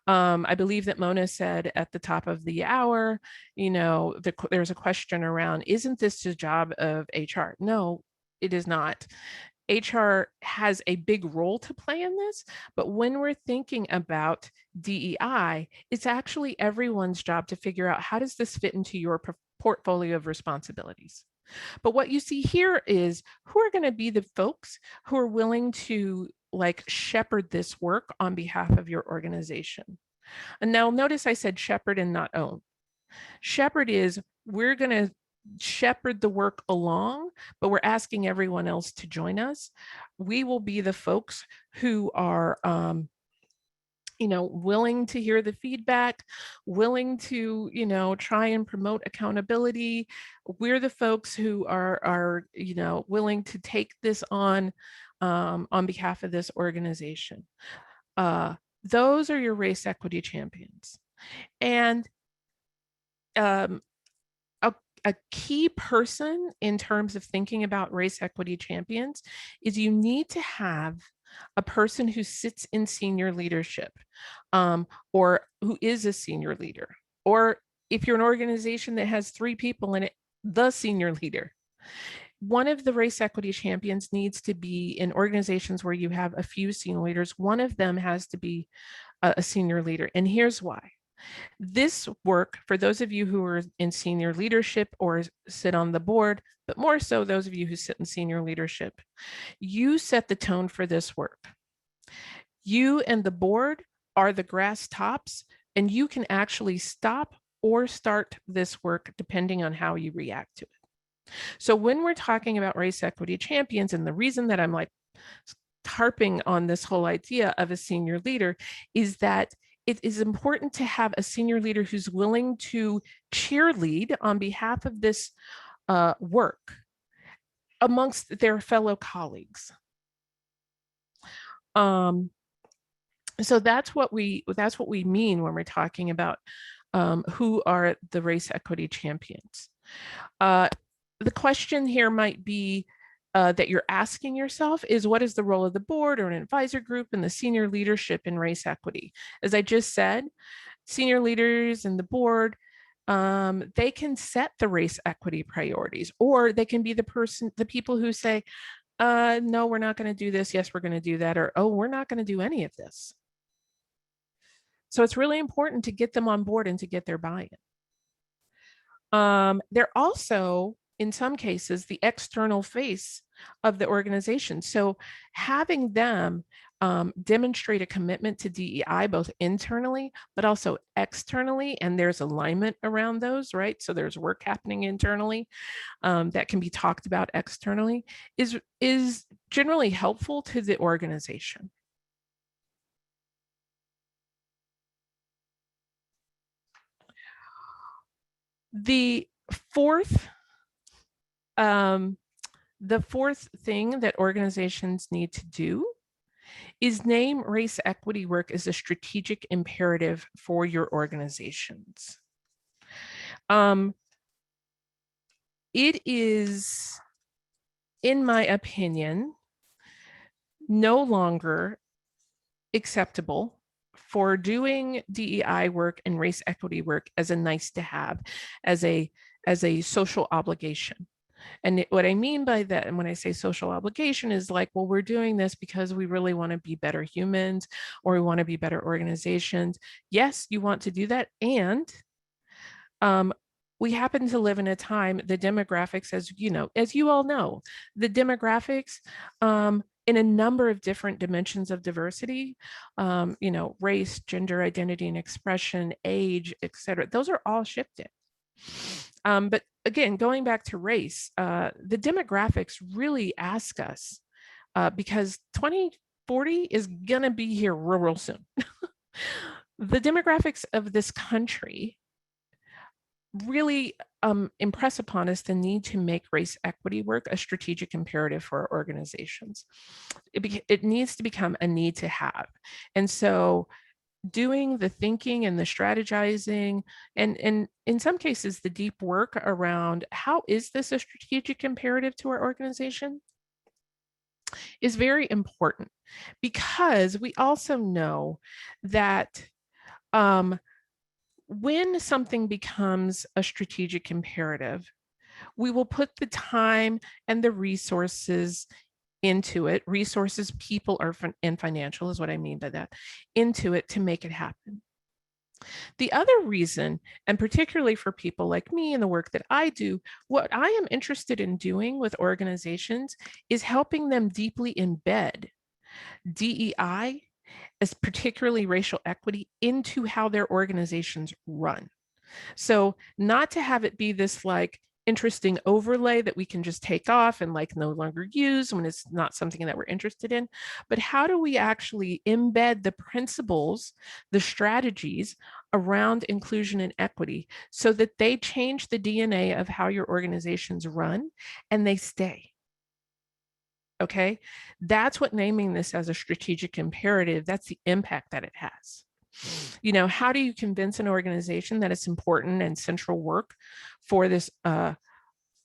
I believe that Mona said at the top of the hour, there's a question around, isn't this the job of HR? No, it is not. HR has a big role to play in this, but when we're thinking about DEI, it's actually everyone's job to figure out, how does this fit into your portfolio of responsibilities? But what you see here is who are going to be the folks who are willing to shepherd this work on behalf of your organization. And now notice I said shepherd and not own. Shepherd is, we're going to shepherd the work along, but we're asking everyone else to join us. We will be the folks who are willing to hear the feedback, willing to, try and promote accountability. We're the folks who are willing to take this on behalf of this organization. Those are your race equity champions. And a key person in terms of thinking about race equity champions is you need to have a person who sits in senior leadership, or who is a senior leader, or if you're an organization that has 3 people in it, the senior leader. One of the race equity champions needs to be in organizations where you have a few senior leaders. One of them has to be a senior leader. And here's why. This work, for those of you who are in senior leadership or sit on the board, but more so those of you who sit in senior leadership, you set the tone for this work. You and the board are the grass tops, and you can actually stop or start this work depending on how you react to it. So when we're talking about race equity champions, and the reason that I'm harping on this whole idea of a senior leader is that it is important to have a senior leader who's willing to cheerlead on behalf of this work amongst their fellow colleagues. So that's what we mean when we're talking about who are the race equity champions. The question here might be that you're asking yourself is, what is the role of the board or an advisor group and the senior leadership in race equity? As I just said, senior leaders and the board, they can set the race equity priorities, or they can be the people who say, no, we're not going to do this. Yes, we're going to do that. Or, oh, we're not going to do any of this. So it's really important to get them on board and to get their buy-in. They're also, in some cases, the external face of the organization. So having them demonstrate a commitment to DEI, both internally, but also externally, and there's alignment around those, right? So there's work happening internally that can be talked about externally, is generally helpful to the organization. The fourth thing that organizations need to do is name race equity work as a strategic imperative for your organizations. It is, in my opinion, no longer acceptable for doing DEI work and race equity work as a nice to have, as a social obligation. And what I mean by that, and when I say social obligation, is like, well, we're doing this because we really want to be better humans, or we want to be better organizations. Yes, you want to do that. And we happen to live in a time, the demographics, as you all know, the demographics in a number of different dimensions of diversity, race, gender identity and expression, age, et cetera, those are all shifting. But again, going back to race, the demographics really ask us, because 2040 is gonna be here real soon. The demographics of this country really impress upon us the need to make race equity work a strategic imperative for our organizations. It needs to become a need to have. And so doing the thinking and the strategizing, and in some cases, the deep work around how is this a strategic imperative to our organization is very important, because we also know that when something becomes a strategic imperative, we will put the time and the resources into it, resources, people, and financial is what I mean by that, into it to make it happen. The other reason, and particularly for people like me and the work that I do, what I am interested in doing with organizations is helping them deeply embed DEI, as particularly racial equity, into how their organizations run. So not to have it be this like interesting overlay that we can just take off and like no longer use when it's not something that we're interested in, but how do we actually embed the principles, the strategies around inclusion and equity so that they change the DNA of how your organizations run and they stay? Okay, that's what naming this as a strategic imperative, that's the impact that it has. How do you convince an organization that it's important and central work for this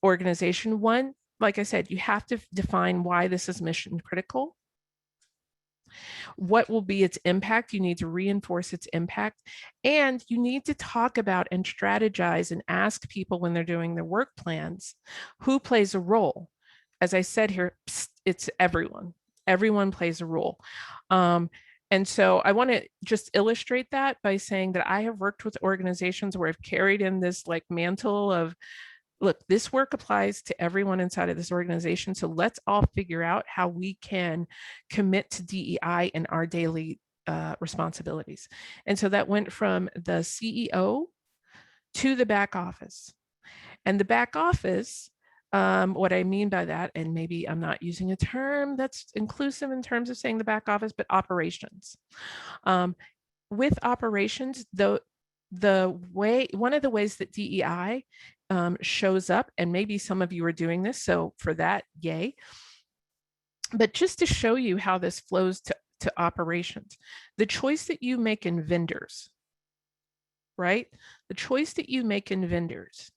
organization? One, like I said, you have to define why this is mission critical. What will be its impact? You need to reinforce its impact. And you need to talk about and strategize and ask people when they're doing their work plans, who plays a role? As I said here, it's everyone. Everyone plays a role. And so I want to just illustrate that by saying that I have worked with organizations where I've carried in this like mantle of, look, this work applies to everyone inside of this organization. So let's all figure out how we can commit to DEI in our daily responsibilities. And so that went from the CEO to the back office. And the back office, what I mean by that, and maybe I'm not using a term that's inclusive in terms of saying the back office, but operations. With operations, one of the ways that DEI shows up, and maybe some of you are doing this, so for that, yay. But just to show you how this flows to operations, the choice that you make in vendors, right? The choice that you make in vendors,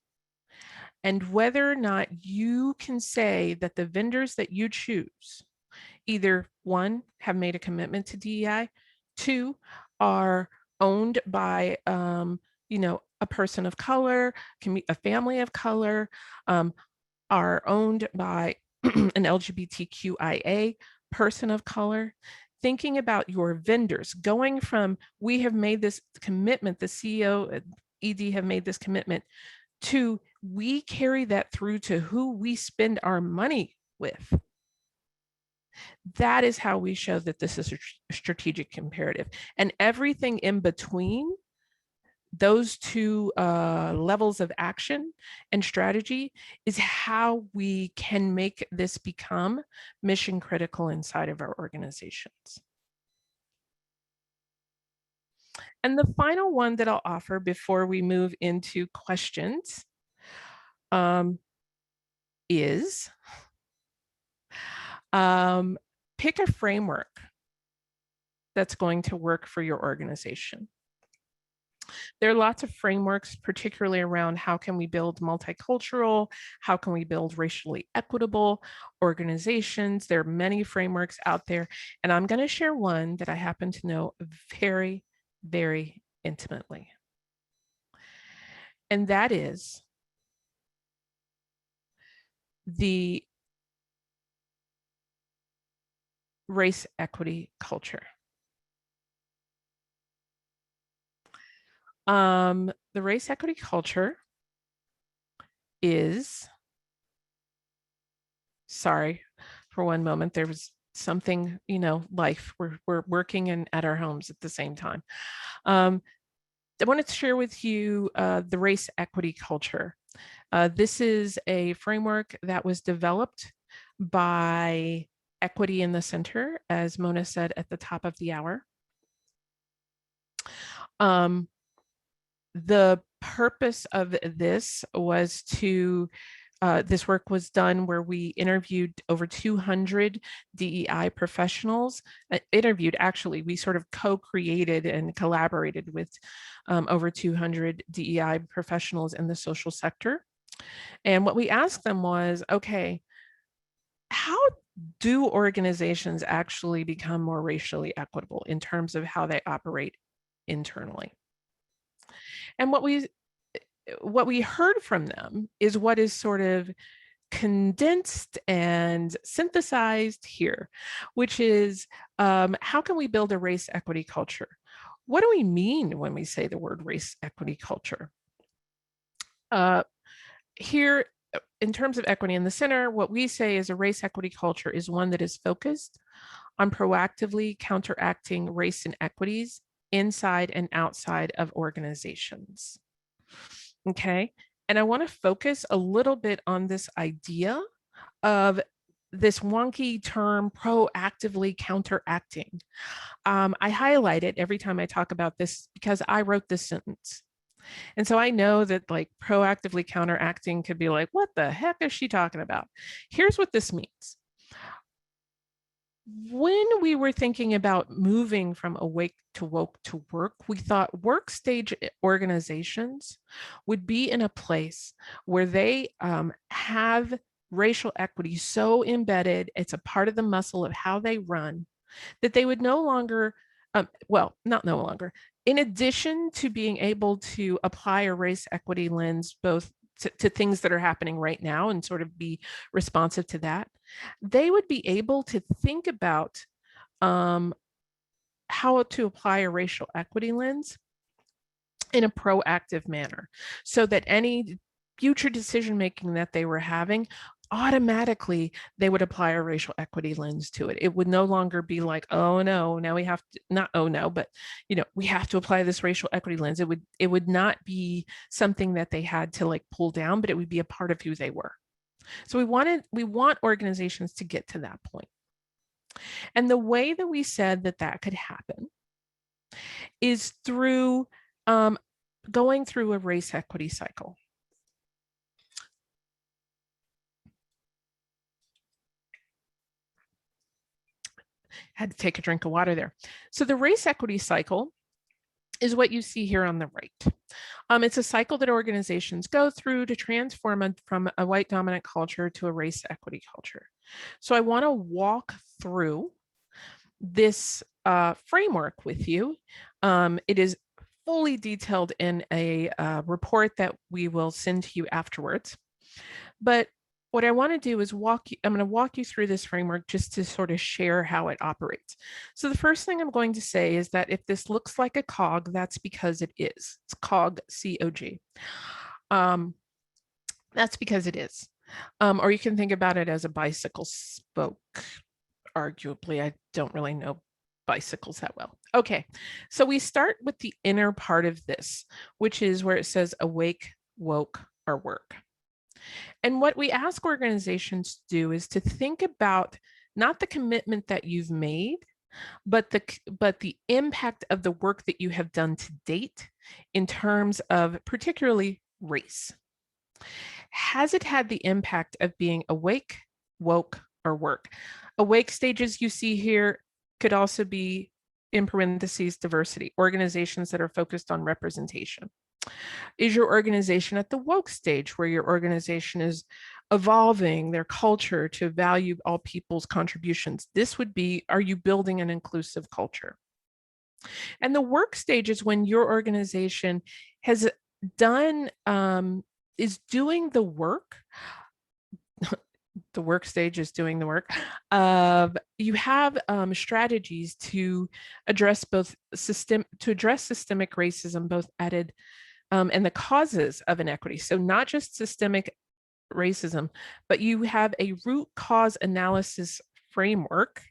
and whether or not you can say that the vendors that you choose, either one, have made a commitment to DEI, two, are owned by, a person of color, a family of color, are owned by an LGBTQIA person of color. thinking about your vendors, going from, we have made this commitment, the CEO, ED have made this commitment, to we carry that through to who we spend our money with. That is how we show that this is a strategic imperative. And everything in between those two levels of action and strategy is how we can make this become mission critical inside of our organizations. And the final one that I'll offer before we move into questions is pick a framework that's going to work for your organization. There are lots of frameworks, particularly around how can we build multicultural, how can we build racially equitable organizations. There are many frameworks out there, and I'm going to share one that I happen to know very, very intimately. And that is the race equity culture. The race equity culture is, sorry, for one moment, there was something, life, we're working and at our homes at the same time. I wanted to share with you the race equity culture. This is a framework that was developed by Equity in the Center, as Mona said at the top of the hour. The purpose of this was to, this work was done where we interviewed over 200 DEI professionals. Actually, we sort of co-created and collaborated with over 200 DEI professionals in the social sector. And what we asked them was, okay, how do organizations actually become more racially equitable in terms of how they operate internally? And what we heard from them is what is sort of condensed and synthesized here, which is how can we build a race equity culture? What do we mean when we say the word race equity culture? Here, in terms of Equity in the Center, what we say is a race equity culture is one that is focused on proactively counteracting race inequities inside and outside of organizations. Okay, and I want to focus a little bit on this idea of this wonky term, proactively counteracting. I highlight it every time I talk about this because I wrote this sentence. And so I know that like proactively counteracting could be like, what the heck is she talking about? Here's what this means. When we were thinking about moving from awake to woke to work, we thought work stage organizations would be in a place where they have racial equity so embedded, it's a part of the muscle of how they run, that they would no longer, not no longer, in addition to being able to apply a race equity lens, both to things that are happening right now and sort of be responsive to that, they would be able to think about how to apply a racial equity lens in a proactive manner so that any future decision-making that they were having, automatically they would apply a racial equity lens to it. It would no longer be like, oh no, now we have to, not oh no, but we have to apply this racial equity lens. It would not be something that they had to like pull down, but it would be a part of who they were. So we want organizations to get to that point. And the way that we said that could happen is through going through a race equity cycle. Had to take a drink of water there. So the race equity cycle is what you see here on the right. It's a cycle that organizations go through to transform from a white dominant culture to a race equity culture. So I want to walk through this framework with you. It is fully detailed in a report that we will send to you afterwards. But what I want to do is I'm going to walk you through this framework just to sort of share how it operates. So the first thing I'm going to say is that if this looks like a cog, that's because it is. It's cog, C-O-G. That's because it is. Or you can think about it as a bicycle spoke. Arguably, I don't really know bicycles that well. Okay, so we start with the inner part of this, which is where it says awake, woke, or work. And what we ask organizations to do is to think about not the commitment that you've made, but the impact of the work that you have done to date in terms of particularly race. Has it had the impact of being awake, woke, or work? Awake stages you see here could also be, in parentheses, diversity, organizations that are focused on representation. Is your organization at the woke stage, where your organization is evolving their culture to value all people's contributions? This would be, are you building an inclusive culture? And the work stage is when your organization has done, is doing the work. The work stage is doing the work. You have strategies to address systemic racism, both added and the causes of inequity. So not just systemic racism, but you have a root cause analysis framework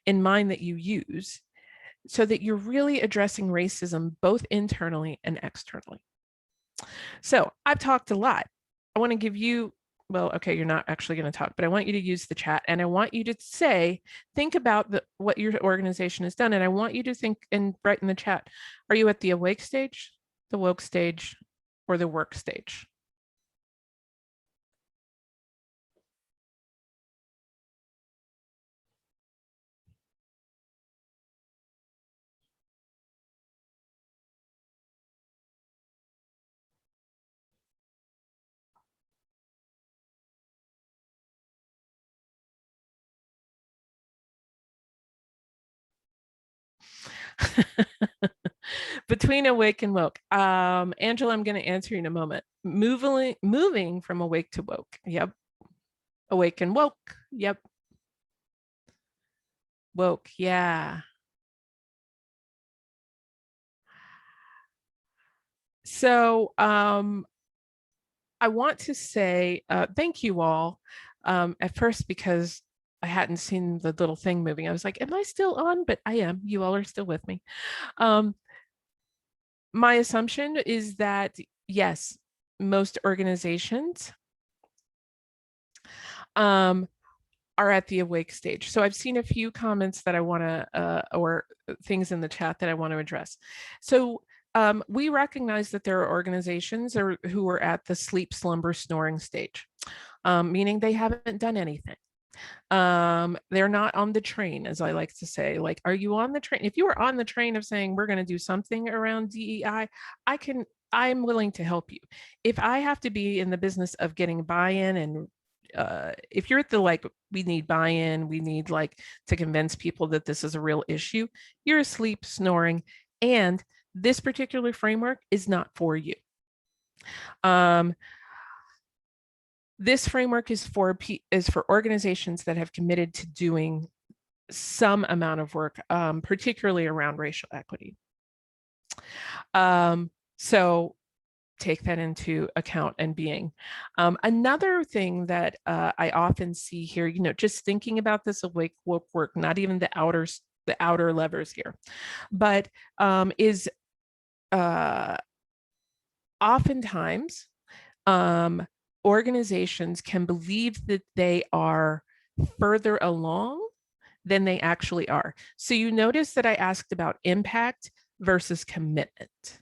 in mind that you use so that you're really addressing racism both internally and externally. So I've talked a lot. I want to give you, well, okay, you're not actually going to talk, but I want you to use the chat, and I want you to think about what your organization has done. And I want you to think and write in the chat, are you at the awake stage, the woke stage, or the work stage? Between awake and woke. Angela, I'm going to answer you in a moment. Moving from awake to woke. Yep. Awake and woke. Yep. Woke. Yeah. So I want to say thank you all at first, because I hadn't seen the little thing moving. I was like, am I still on? But I am. You all are still with me. My assumption is that, yes, most organizations are at the awake stage. So I've seen a few comments that I want to, or things in the chat that I want to address. So we recognize that there are organizations who are at the sleep, slumber, snoring stage, meaning they haven't done anything. They're not on the train, as I like to say. Like, are you on the train? If you are on the train of saying we're going to do something around DEI, I'm willing to help you. If I have to be in the business of getting buy-in, and if you're at the like, we need buy-in, we need like to convince people that this is a real issue, you're asleep, snoring, and this particular framework is not for you. This framework is for organizations that have committed to doing some amount of work, particularly around racial equity. So take that into account and being. Another thing that I often see here, just thinking about this awake, woke, work, not even the outer levers here, but is oftentimes organizations can believe that they are further along than they actually are. So you notice that I asked about impact versus commitment.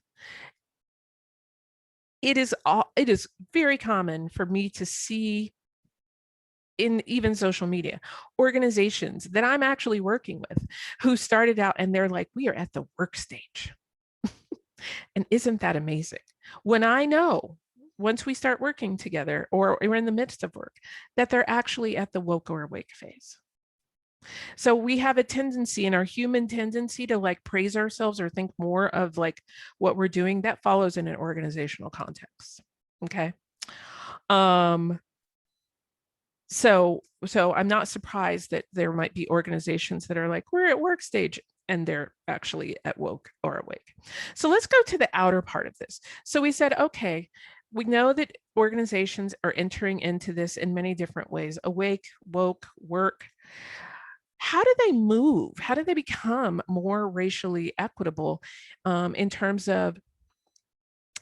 It is very common for me to see in even social media, organizations that I'm actually working with who started out and they're like, we are at the work stage. And isn't that amazing? When I know, once we start working together or we're in the midst of work, that they're actually at the woke or awake phase. So we have a tendency, in our human tendency, to like praise ourselves or think more of like what we're doing. That follows in an organizational context. Okay. So I'm not surprised that there might be organizations that are like, we're at work stage, and they're actually at woke or awake. So let's go to the outer part of this. So we said, okay, we know that organizations are entering into this in many different ways: awake, woke, work. How do they move? How do they become more racially equitable in terms of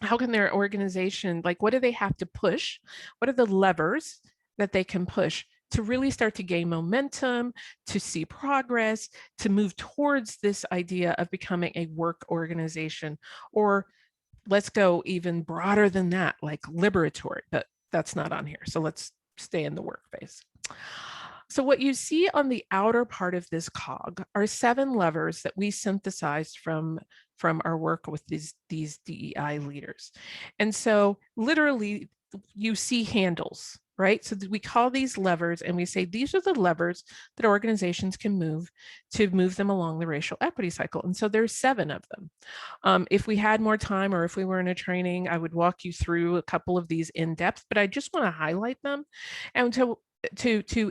how can their organization, like, what do they have to push? What are the levers that they can push to really start to gain momentum, to see progress, to move towards this idea of becoming a work organization? Or let's go even broader than that, like liberatory, but that's not on here. So let's stay in the work phase. So what you see on the outer part of this cog are 7 levers that we synthesized from our work with these DEI leaders. And so literally you see handles, right? So we call these levers, and we say these are the levers that organizations can move to move them along the racial equity cycle. And so there's 7 of them. If we had more time, or if we were in a training, I would walk you through a couple of these in depth, but I just want to highlight them and to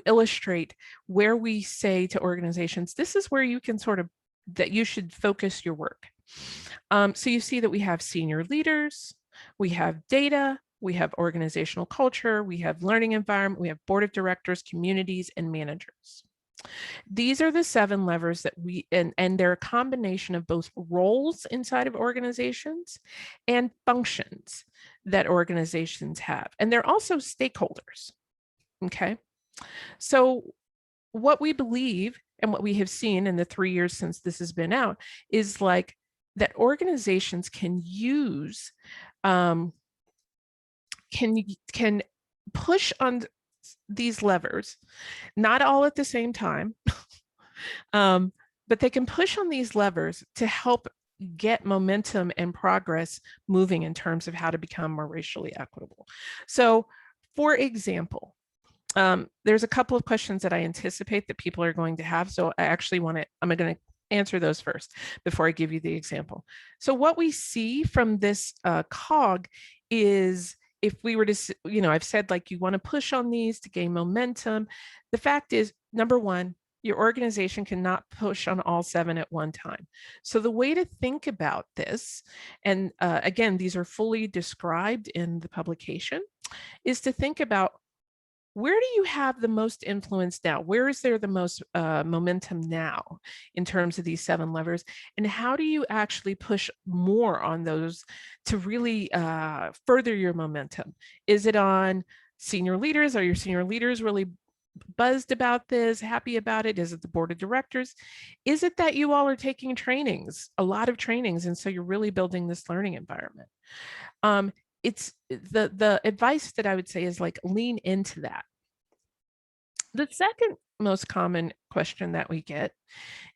illustrate where we say to organizations, this is where you can that you should focus your work. So you see that we have senior leaders, we have data, we have organizational culture, we have learning environment, we have board of directors, communities, and managers. These are the 7 levers that and they're a combination of both roles inside of organizations and functions that organizations have. And they're also stakeholders. Okay. So what we believe and what we have seen in the 3 years since this has been out is like that organizations can use, can push on these levers, not all at the same time, but they can push on these levers to help get momentum and progress moving in terms of how to become more racially equitable. So, for example, there's a couple of questions that I anticipate that people are going to have. So I'm going to answer those first before I give you the example. So what we see from this cog is, if we were to, I've said, like, you want to push on these to gain momentum. The fact is, number one, your organization cannot push on all 7 at one time. So the way to think about this, and again, these are fully described in the publication, is to think about, where do you have the most influence now? Where is there the most momentum now in terms of these 7 levers? And how do you actually push more on those to really further your momentum? Is it on senior leaders? Are your senior leaders really buzzed about this, happy about it? Is it the board of directors? Is it that you all are taking trainings, a lot of trainings, and so you're really building this learning environment? It's the advice that I would say is, like, lean into that. The second most common question that we get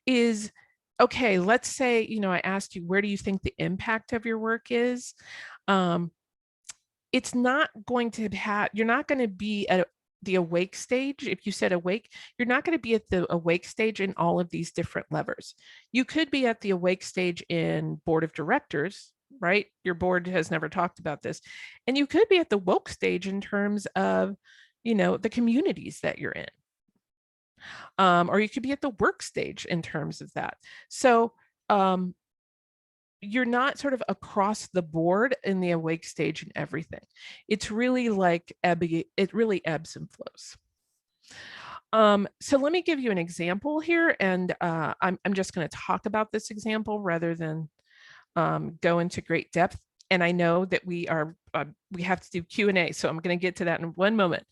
is, okay, let's say, I asked you, where do you think the impact of your work is? It's not going to have, you're not going to be at the awake stage. If you said awake, you're not going to be at the awake stage in all of these different levers. You could be at the awake stage in board of directors, right? Your board has never talked about this. And you could be at the woke stage in terms of, the communities that you're in. Or you could be at the work stage in terms of that. So you're not sort of across the board in the awake stage and everything. It's really like it really ebbs and flows. So let me give you an example here, and I'm just going to talk about this example rather than go into great depth. And I know that we have to do Q&A, so I'm going to get to that in one moment.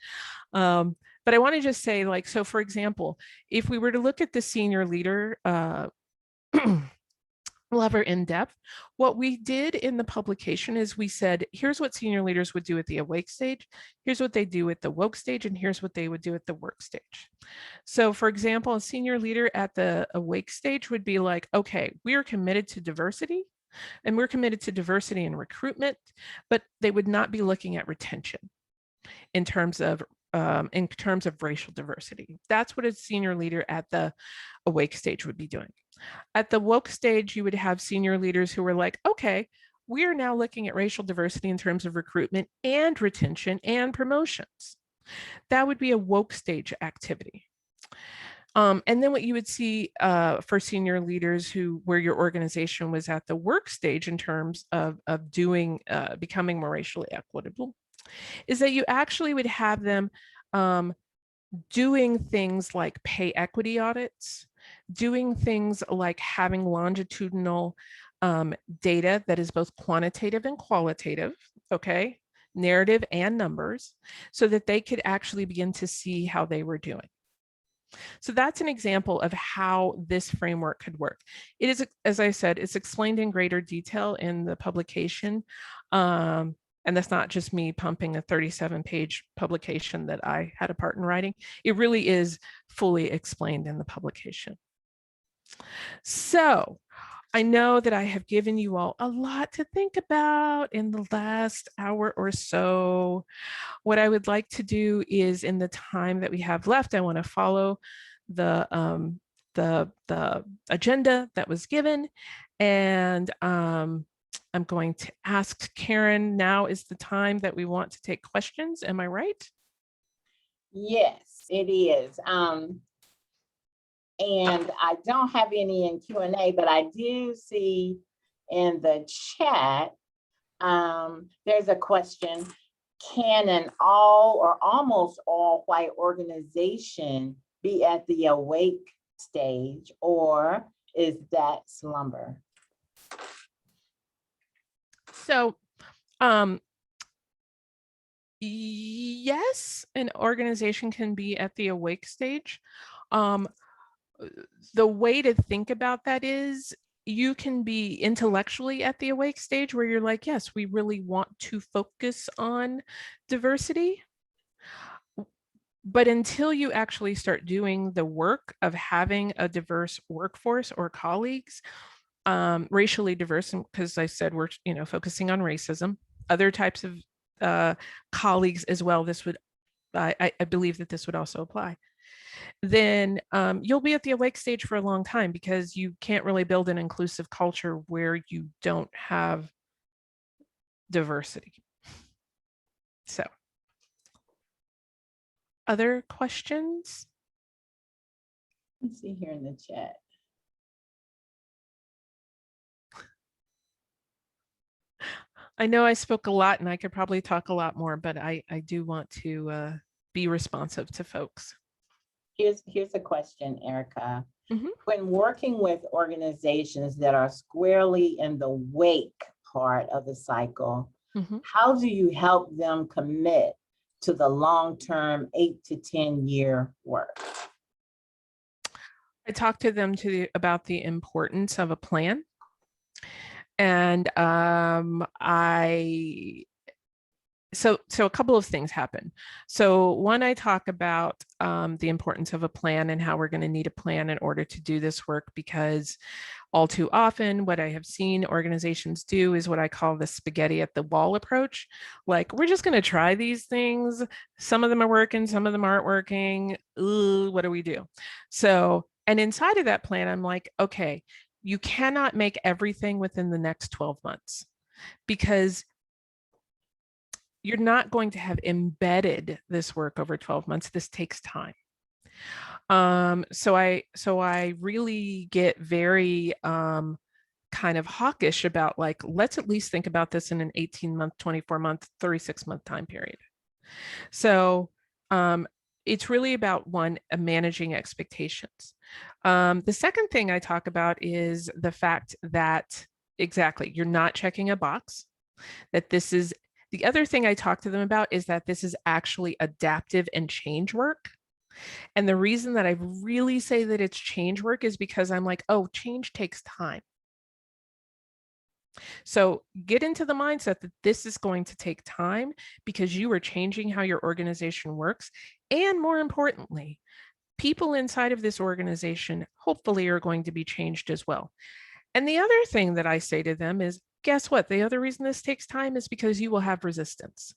But I want to just say, like, so for example, if we were to look at the senior leader lever in depth, what we did in the publication is we said, here's what senior leaders would do at the awake stage, here's what they do at the woke stage, and here's what they would do at the work stage. So for example, a senior leader at the awake stage would be like, okay, we are committed to diversity, and we're committed to diversity in recruitment, but they would not be looking at retention in terms of racial diversity. That's what a senior leader at the awake stage would be doing. At the woke stage, you would have senior leaders who were like, okay, we are now looking at racial diversity in terms of recruitment and retention and promotions. That would be a woke stage activity. And then what you would see for senior leaders where your organization was at the work stage in terms of doing, becoming more racially equitable, is that you actually would have them doing things like pay equity audits, doing things like having longitudinal data that is both quantitative and qualitative, okay, narrative and numbers, so that they could actually begin to see how they were doing. So that's an example of how this framework could work. It is, as I said, it's explained in greater detail in the publication. And that's not just me pumping a 37-page publication that I had a part in writing. It really is fully explained in the publication. So I know that I have given you all a lot to think about in the last hour or so. What I would like to do is, in the time that we have left, I want to follow the agenda that was given, and I'm going to ask Karen. Now is the time that we want to take questions. Am I right? Yes, it is. And I don't have any in Q&A, but I do see in the chat, there's a question. Can an all or almost all white organization be at the awake stage, or is that slumber? So, yes, an organization can be at the awake stage. The way to think about that is, you can be intellectually at the awake stage where you're like, yes, we really want to focus on diversity. But until you actually start doing the work of having a diverse workforce or colleagues, racially diverse, because I said we're focusing on racism, other types of colleagues as well, this would, I believe that this would also apply, then you'll be at the awake stage for a long time, because you can't really build an inclusive culture where you don't have diversity. So, other questions? Let's see here in the chat. I know I spoke a lot and I could probably talk a lot more, but I do want to be responsive to folks. Here's a question, Ericka. Mhm. When working with organizations that are squarely in the wake part of the cycle, how do you help them commit to the long-term 8 to 10 year work? I talked to them about the importance of a plan. And so a couple of things happen. So one, I talk about the importance of a plan and how we're going to need a plan in order to do this work, because all too often what I have seen organizations do is what I call the spaghetti at the wall approach. Like, we're just going to try these things. Some of them are working, some of them aren't working. Ooh, what do we do? So, and inside of that plan, I'm like, okay, you cannot make everything within the next 12 months, because you're not going to have embedded this work over 12 months. This takes time. So I really get very kind of hawkish about, like, let's at least think about this in an 18-month, 24-month, 36-month time period. So it's really about, one, managing expectations. The second thing I talk about is the fact that, exactly, you're not checking a box, that this is, the other thing I talk to them about is that this is actually adaptive and change work. And the reason that I really say that it's change work is because I'm like, oh, change takes time. So get into the mindset that this is going to take time, because you are changing how your organization works. And more importantly, people inside of this organization hopefully are going to be changed as well. And the other thing that I say to them is, guess what? The other reason this takes time is because you will have resistance.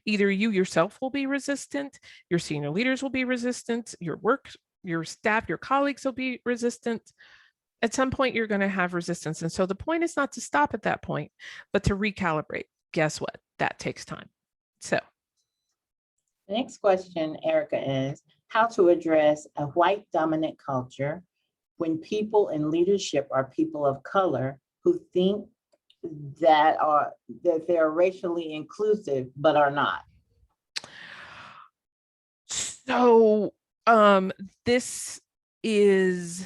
Either you yourself will be resistant, your senior leaders will be resistant, your staff, your colleagues will be resistant. At some point, you're going to have resistance. And so the point is not to stop at that point, but to recalibrate. Guess what? That takes time. So. The next question, Ericka, is how to address a white dominant culture when people in leadership are people of color who think that they're racially inclusive but are not. So this is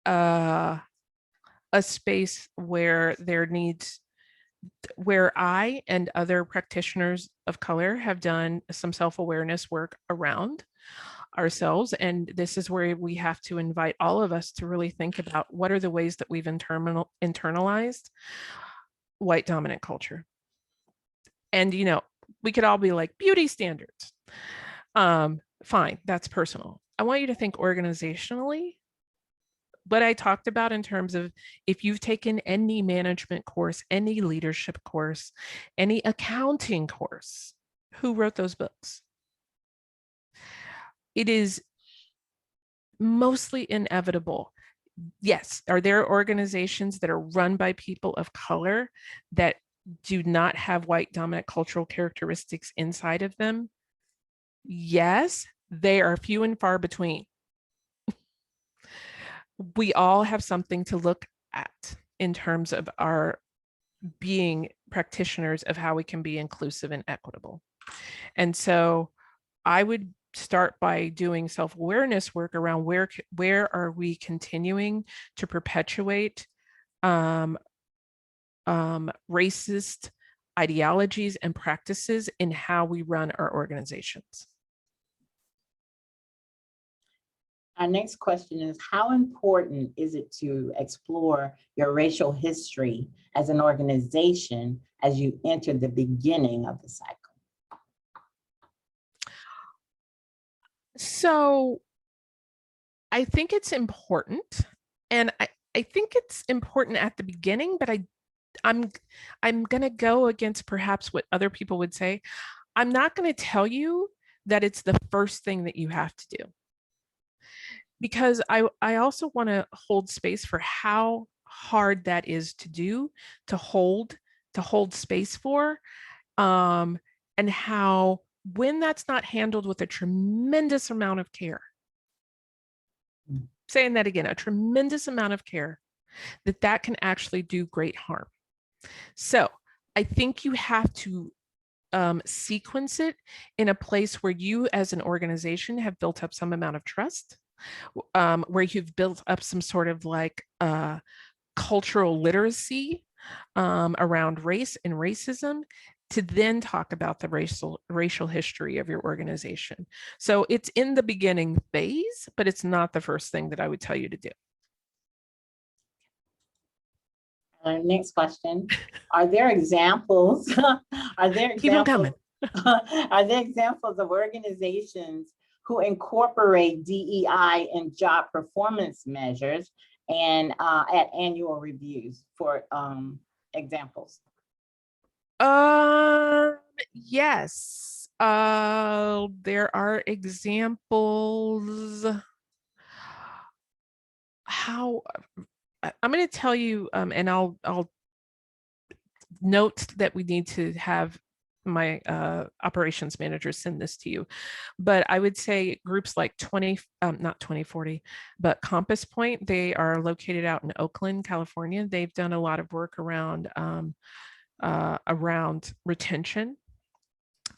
a space where where I and other practitioners of color have done some self-awareness work around ourselves. And this is where we have to invite all of us to really think about what are the ways that we've internalized white dominant culture. And, you know, we could all be like beauty standards. Fine, that's personal. I want you to think organizationally. What I talked about in terms of if you've taken any management course, any leadership course, any accounting course, who wrote those books? It is mostly inevitable. Yes, are there organizations that are run by people of color that do not have white dominant cultural characteristics inside of them? Yes, they are few and far between. We all have something to look at in terms of our being practitioners of how we can be inclusive and equitable. And so I would start by doing self-awareness work around where are we continuing to perpetuate racist ideologies and practices in how we run our organizations. Our next question is, how important is it to explore your racial history as an organization as you enter the beginning of the cycle? So I think it's important, and I think it's important at the beginning, but I'm going to go against perhaps what other people would say. I'm not going to tell you that it's the first thing that you have to do, because I also want to hold space for how hard that is to do, to hold space for, and how when that's not handled with a tremendous amount of care, saying that again, a tremendous amount of care, that can actually do great harm. So I think you have to sequence it in a place where you as an organization have built up some amount of trust, where you've built up some sort of like cultural literacy around race and racism, to then talk about the racial history of your organization. So it's in the beginning phase, but it's not the first thing that I would tell you to do. Next question. Are there examples? Keep them coming. Are there examples of organizations who incorporate DEI in job performance measures and at annual reviews, for examples? Yes. There are examples. How I'm going to tell you, and I'll note that we need to have my operations manager send this to you. But I would say groups like not 2040, but Compass Point, they are located out in Oakland, California. They've done a lot of work around retention,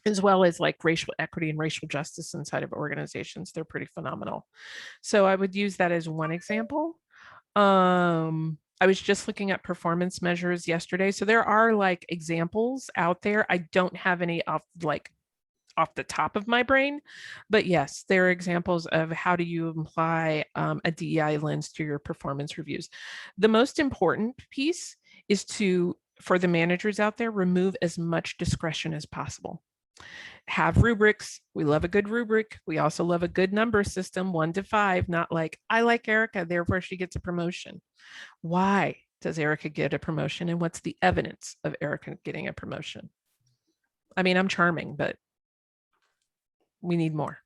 as well as like racial equity and racial justice inside of organizations. They're pretty phenomenal. So I would use that as one example. I was just looking at performance measures yesterday. So there are like examples out there. I don't have any off the top of my brain, but yes, there are examples of how do you apply a DEI lens to your performance reviews. The most important piece is for the managers out there, remove as much discretion as possible. Have rubrics. We love a good rubric. We also love a good number system, 1 to 5, not like, I like Ericka, therefore she gets a promotion. Why does Ericka get a promotion? And what's the evidence of Ericka getting a promotion? I mean, I'm charming, but we need more.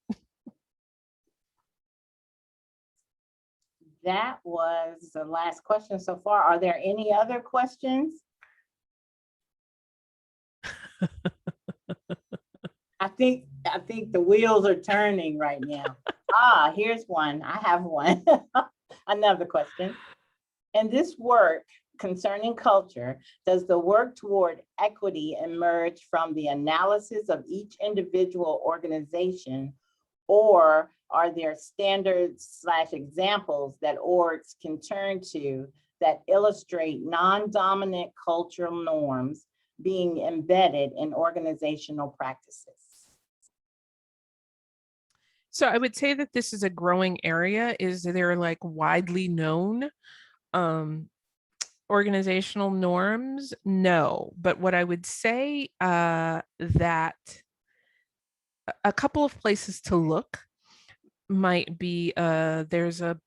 That was the last question so far. Are there any other questions? I think the wheels are turning right now. Here's one. I have one. Another question. In this work concerning culture, does the work toward equity emerge from the analysis of each individual organization, or are there standards/examples that orgs can turn to that illustrate non-dominant cultural norms being embedded in organizational practices? So I would say that this is a growing area. Is there like widely known organizational norms? No, but what I would say that a couple of places to look might be there's a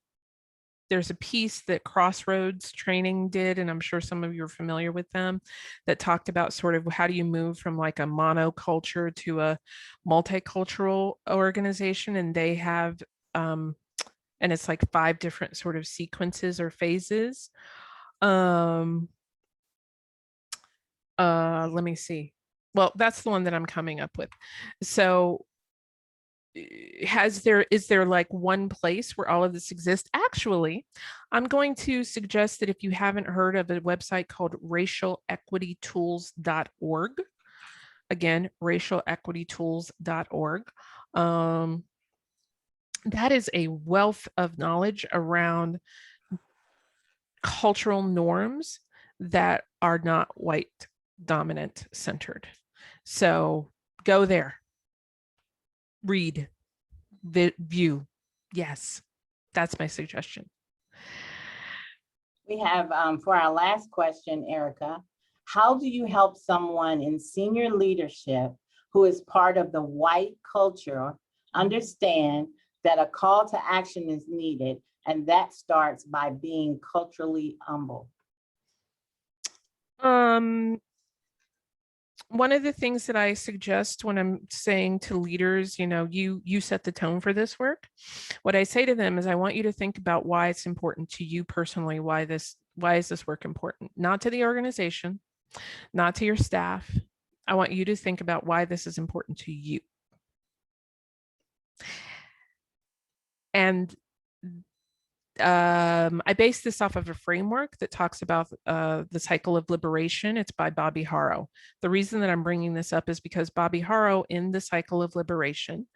piece that Crossroads Training did, and I'm sure some of you are familiar with them, that talked about sort of how do you move from like a monoculture to a multicultural organization, and they have and it's like 5 different sort of sequences or phases. Let me see. Well, that's the one that I'm coming up with. So is there like one place where all of this exists? Actually, I'm going to suggest that if you haven't heard of a website called racialequitytools.org, again, racialequitytools.org, that is a wealth of knowledge around cultural norms that are not white dominant centered. So go there, read, view. Yes, that's my suggestion. We have, for our last question, Ericka, how do you help someone in senior leadership who is part of the white culture understand that a call to action is needed, and that starts by being culturally humble? One of the things that I suggest when I'm saying to leaders, you set the tone for this work. What I say to them is, I want you to think about why it's important to you personally. Why is this work important? Not to the organization, not to your staff. I want you to think about why this is important to you. And I base this off of a framework that talks about the cycle of liberation. It's by Bobby Harrow. The reason that I'm bringing this up is because Bobby Harrow in the cycle of liberation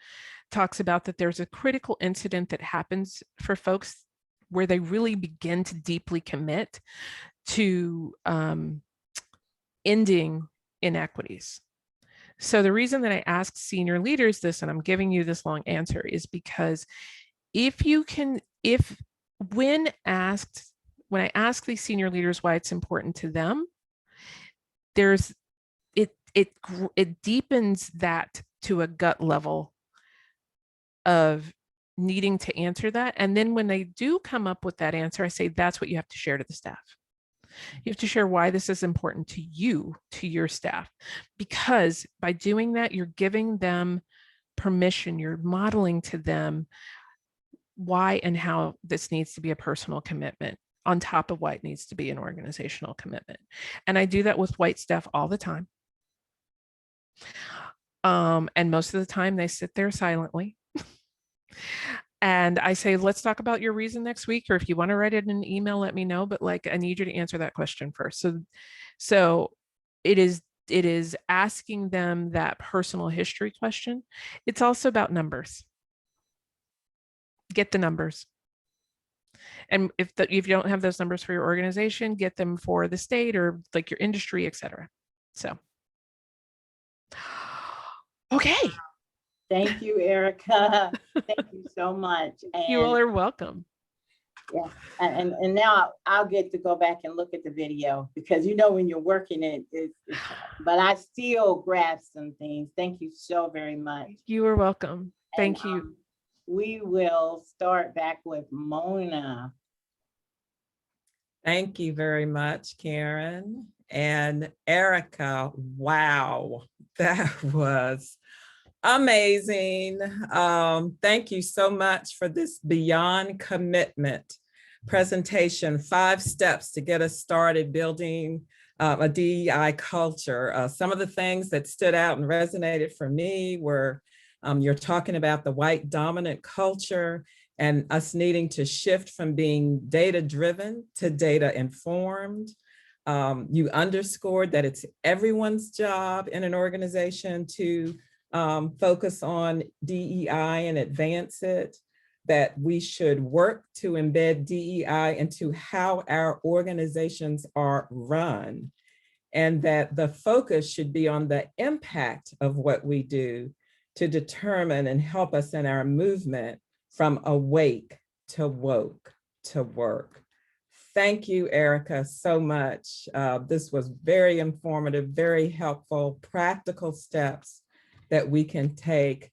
talks about that there's a critical incident that happens for folks where they really begin to deeply commit to ending inequities. So the reason that I ask senior leaders this, and I'm giving you this long answer, is because when I ask these senior leaders why it's important to them, it deepens that to a gut level of needing to answer that. And then when they do come up with that answer, I say, that's what you have to share to the staff. You have to share why this is important to you, to your staff, because by doing that, you're giving them permission, you're modeling to them why and how this needs to be a personal commitment on top of why it needs to be an organizational commitment. And I do that with white staff all the time. And most of the time they sit there silently. And I say, let's talk about your reason next week, or if you want to write it in an email, let me know, but like, I need you to answer that question first. So it is asking them that personal history question. It's also about numbers. Get the numbers. And if you don't have those numbers for your organization, get them for the state or like your industry, et cetera. So, okay. Thank you, Ericka. Thank you so much. And you all are welcome. Yeah, and now I'll get to go back and look at the video, because when you're working it's but I still grasp some things. Thank you so very much. You are welcome. Thank you. We will start back with Mona. Thank you very much, Karen. And Ericka, wow, that was amazing. Thank you so much for this Beyond Commitment presentation, 5 steps to get us started building a DEI culture. Some of the things that stood out and resonated for me were you're talking about the white dominant culture and us needing to shift from being data-driven to data-informed. You underscored that it's everyone's job in an organization to focus on DEI and advance it, that we should work to embed DEI into how our organizations are run, and that the focus should be on the impact of what we do to determine and help us in our movement from awake to woke to work. Thank you, Ericka, so much. This was very informative, very helpful, practical steps that we can take.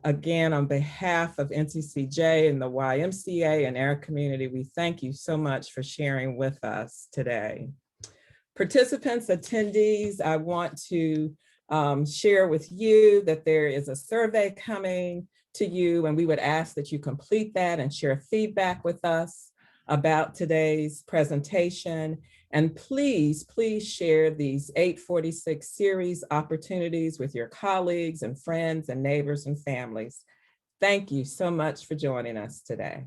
Again, on behalf of NCCJ and the YMCA and our community, we thank you so much for sharing with us today. Participants, attendees, I want to share with you that there is a survey coming to you, and we would ask that you complete that and share feedback with us about today's presentation. And please, please share these 846 series opportunities with your colleagues and friends and neighbors and families. Thank you so much for joining us today.